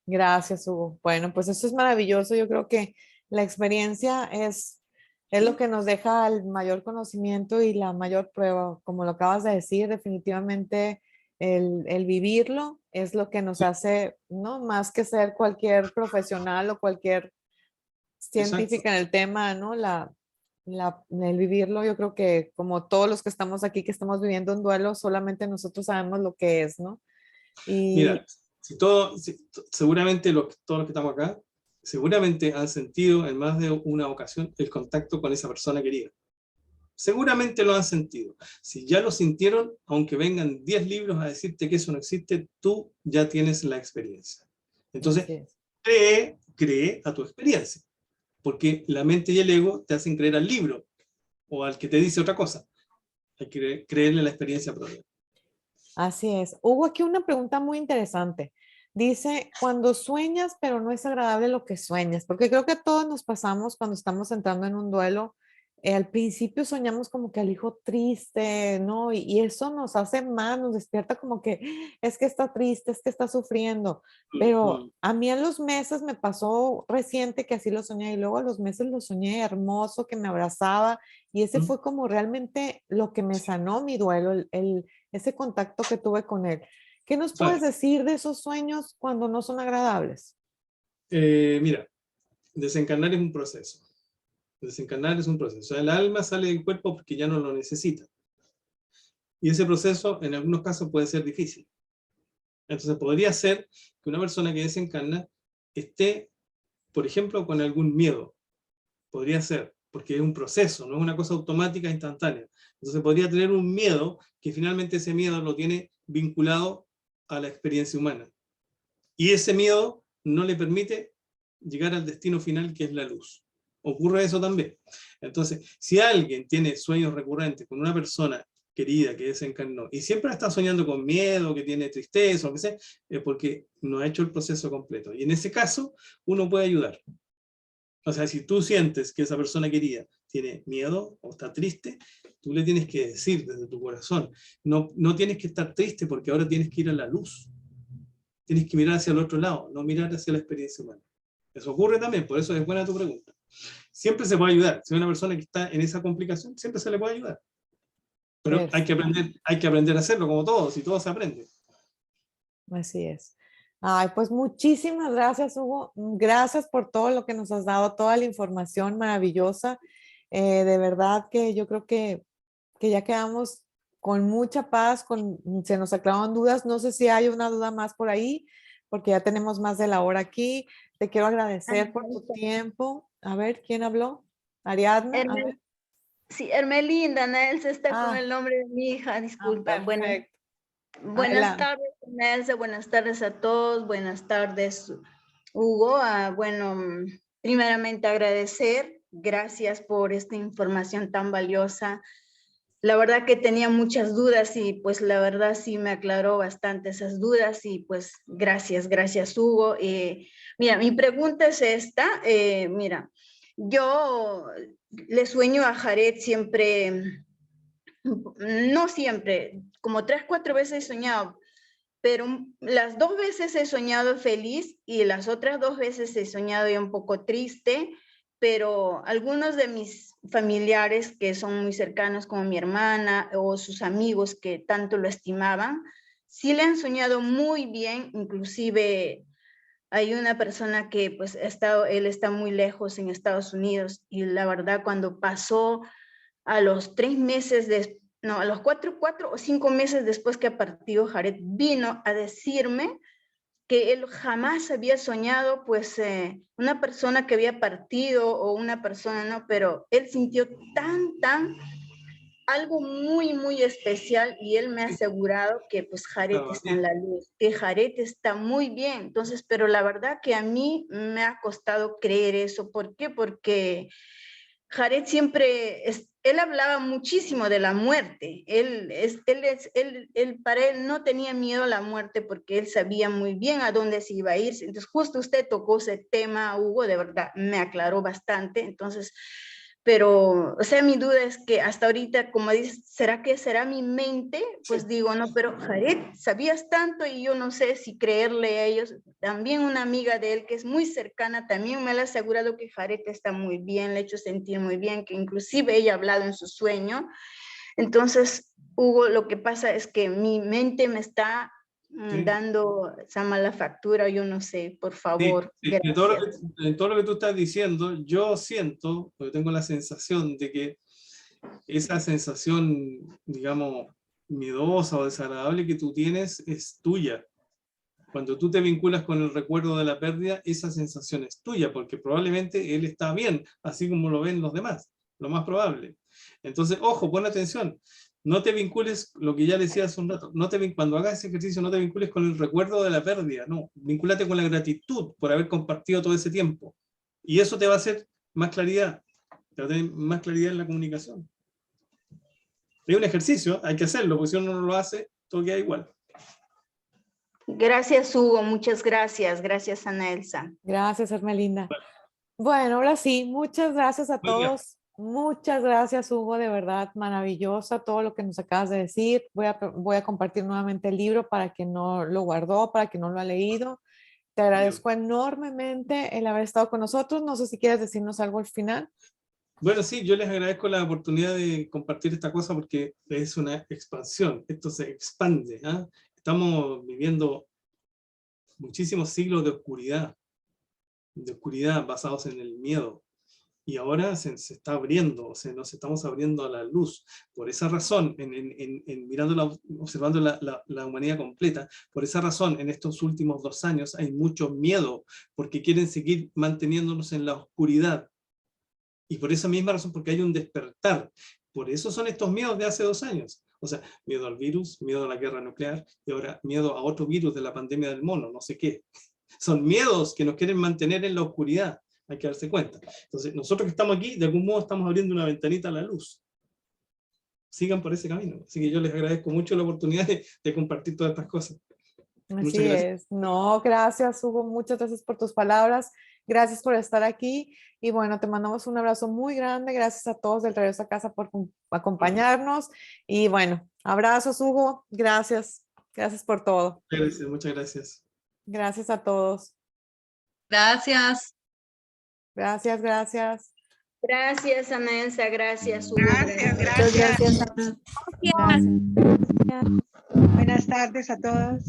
Gracias, Hugo. Bueno, pues eso es maravilloso. Yo creo que la experiencia es lo que nos deja el mayor conocimiento y la mayor prueba. Como lo acabas de decir, definitivamente el vivirlo es lo que nos hace, ¿no? Más que ser cualquier profesional o cualquier Exacto. científica en el tema, ¿no? El vivirlo, yo creo que como todos los que estamos aquí, que estamos viviendo un duelo, solamente nosotros sabemos lo que es, ¿no? Mira, seguramente todos los que estamos acá, seguramente han sentido en más de una ocasión el contacto con esa persona querida. Seguramente lo han sentido. Si ya lo sintieron, aunque vengan 10 libros a decirte que eso no existe, tú ya tienes la experiencia. Entonces, Así es. cree a tu experiencia, porque la mente y el ego te hacen creer al libro o al que te dice otra cosa. Hay que creerle la experiencia propia. Así es. Hubo aquí una pregunta muy interesante. Dice, cuando sueñas, pero no es agradable lo que sueñas, porque creo que a todos nos pasamos cuando estamos entrando en un duelo. Al principio soñamos como que al hijo triste, ¿no? Y eso nos hace mal, nos despierta como que es que está triste, es que está sufriendo. Pero a mí en los meses me pasó reciente que así lo soñé y luego a los meses lo soñé hermoso, que me abrazaba y ese fue como realmente lo que me sanó mi duelo, ese contacto que tuve con él. ¿Qué nos puedes decir de esos sueños cuando no son agradables? Mira, desencarnar es un proceso. Desencarnar es un proceso. El alma sale del cuerpo porque ya no lo necesita. Y ese proceso en algunos casos puede ser difícil. Entonces podría ser que una persona que desencarna esté, por ejemplo, con algún miedo. Podría ser, porque es un proceso, no es una cosa automática instantánea. Entonces podría tener un miedo que finalmente ese miedo lo tiene vinculado a la experiencia humana. Y ese miedo no le permite llegar al destino final, que es la luz. Ocurre eso también. Entonces, si alguien tiene sueños recurrentes con una persona querida que desencarnó y siempre está soñando con miedo, que tiene tristeza o que sea, es porque no ha hecho el proceso completo. Y en ese caso, uno puede ayudar. O sea, si tú sientes que esa persona querida tiene miedo o está triste, tú le tienes que decir desde tu corazón. No tienes que estar triste porque ahora tienes que ir a la luz. Tienes que mirar hacia el otro lado, no mirar hacia la experiencia humana. Eso ocurre también, por eso es buena tu pregunta. Siempre se puede ayudar. Si hay una persona que está en esa complicación, siempre se le puede ayudar. Pero hay que aprender a hacerlo como todos, y todo se aprende. Así es. Ay, pues muchísimas gracias, Hugo. Gracias por todo lo que nos has dado, toda la información maravillosa. De verdad que yo creo que ya quedamos con mucha paz, se nos aclararon dudas. No sé si hay una duda más por ahí, porque ya tenemos más de la hora aquí. Te quiero agradecer por tu tiempo. A ver, ¿quién habló? Ariadna. A ver. Sí, Hermelinda, Nelce está con Ah. el nombre de mi hija, disculpa. Perfecto. Buenas tardes, Nelce, buenas tardes a todos, buenas tardes, Hugo. Bueno, primeramente agradecer, gracias por esta información tan valiosa. La verdad que tenía muchas dudas y pues la verdad sí me aclaró bastante esas dudas y pues gracias, Hugo. Mira, mi pregunta es esta, mira, yo le sueño a Jared siempre, no siempre, como 3, 4 veces he soñado, pero las 2 veces he soñado feliz y las otras 2 veces he soñado ya un poco triste, pero algunos de mis familiares que son muy cercanos, como mi hermana o sus amigos que tanto lo estimaban, sí le han soñado muy bien. Inclusive hay una persona que pues él está muy lejos en Estados Unidos, y la verdad cuando pasó a los 3 meses, a los 4 o 5 meses después que ha partido Jared, vino a decirme que él jamás había soñado, pues, una persona que había partido o una persona, ¿no? Pero él sintió algo muy, muy especial, y él me ha asegurado que, pues, Jared está en la luz, que Jared está muy bien. Entonces, pero la verdad que a mí me ha costado creer eso. ¿Por qué? Porque Jared siempre, él hablaba muchísimo de la muerte. Para él no tenía miedo a la muerte porque él sabía muy bien a dónde se iba a ir. Entonces, justo usted tocó ese tema, Hugo, de verdad, me aclaró bastante. Entonces, pero, o sea, mi duda es que hasta ahorita, como dices, ¿será que será mi mente? Pues digo, no, pero Jared, sabías tanto y yo no sé si creerle a ellos. También una amiga de él que es muy cercana también me ha asegurado que Jared está muy bien, le ha hecho sentir muy bien, que inclusive ella ha hablado en su sueño. Entonces, Hugo, lo que pasa es que mi mente me está dando esa mala factura, yo no sé, por favor. Sí, de todo lo que tú estás diciendo, yo siento, porque tengo la sensación de que esa sensación, digamos, miedosa o desagradable que tú tienes es tuya. Cuando tú te vinculas con el recuerdo de la pérdida, esa sensación es tuya, porque probablemente él está bien, así como lo ven los demás, lo más probable. Entonces, ojo, pon atención. No te vincules, lo que ya decía hace un rato, cuando hagas ese ejercicio no te vincules con el recuerdo de la pérdida, no, vincúlate con la gratitud por haber compartido todo ese tiempo. Y eso te va a hacer más claridad, te va a tener más claridad en la comunicación. Es un ejercicio, hay que hacerlo, porque si uno no lo hace, todo queda igual. Gracias, Hugo, muchas gracias. Gracias, Ana Elsa. Gracias, Hermelinda. Bueno, ahora sí, muchas gracias a todos. Muchas gracias, Hugo, de verdad, maravillosa todo lo que nos acabas de decir. Voy a compartir nuevamente el libro para quien no lo guardó, para quien no lo ha leído. Te agradezco enormemente el haber estado con nosotros. No sé si quieres decirnos algo al final. Bueno, sí, yo les agradezco la oportunidad de compartir esta cosa porque es una expansión, esto se expande. ¿Ah? Estamos viviendo muchísimos siglos de oscuridad basados en el miedo. Y ahora se está abriendo, o sea, nos estamos abriendo a la luz. Por esa razón, observando la humanidad completa, por esa razón, en estos últimos 2 años hay mucho miedo, porque quieren seguir manteniéndonos en la oscuridad. Y por esa misma razón, porque hay un despertar. Por eso son estos miedos de hace 2 años. O sea, miedo al virus, miedo a la guerra nuclear, y ahora miedo a otro virus de la pandemia del mono, no sé qué. Son miedos que nos quieren mantener en la oscuridad. Hay que darse cuenta. Entonces, nosotros que estamos aquí, de algún modo estamos abriendo una ventanita a la luz. Sigan por ese camino. Así que yo les agradezco mucho la oportunidad de compartir todas estas cosas. Así es. No, gracias, Hugo. Muchas gracias por tus palabras. Gracias por estar aquí. Y bueno, te mandamos un abrazo muy grande. Gracias a todos del Regreso a Casa por acompañarnos. Y bueno, abrazos, Hugo. Gracias. Gracias por todo. Gracias, muchas gracias. Gracias a todos. Gracias. Gracias, gracias. Gracias, Ana Elsa. Gracias, Hugo. Gracias, Muchas gracias. Gracias. Buenas tardes a todos.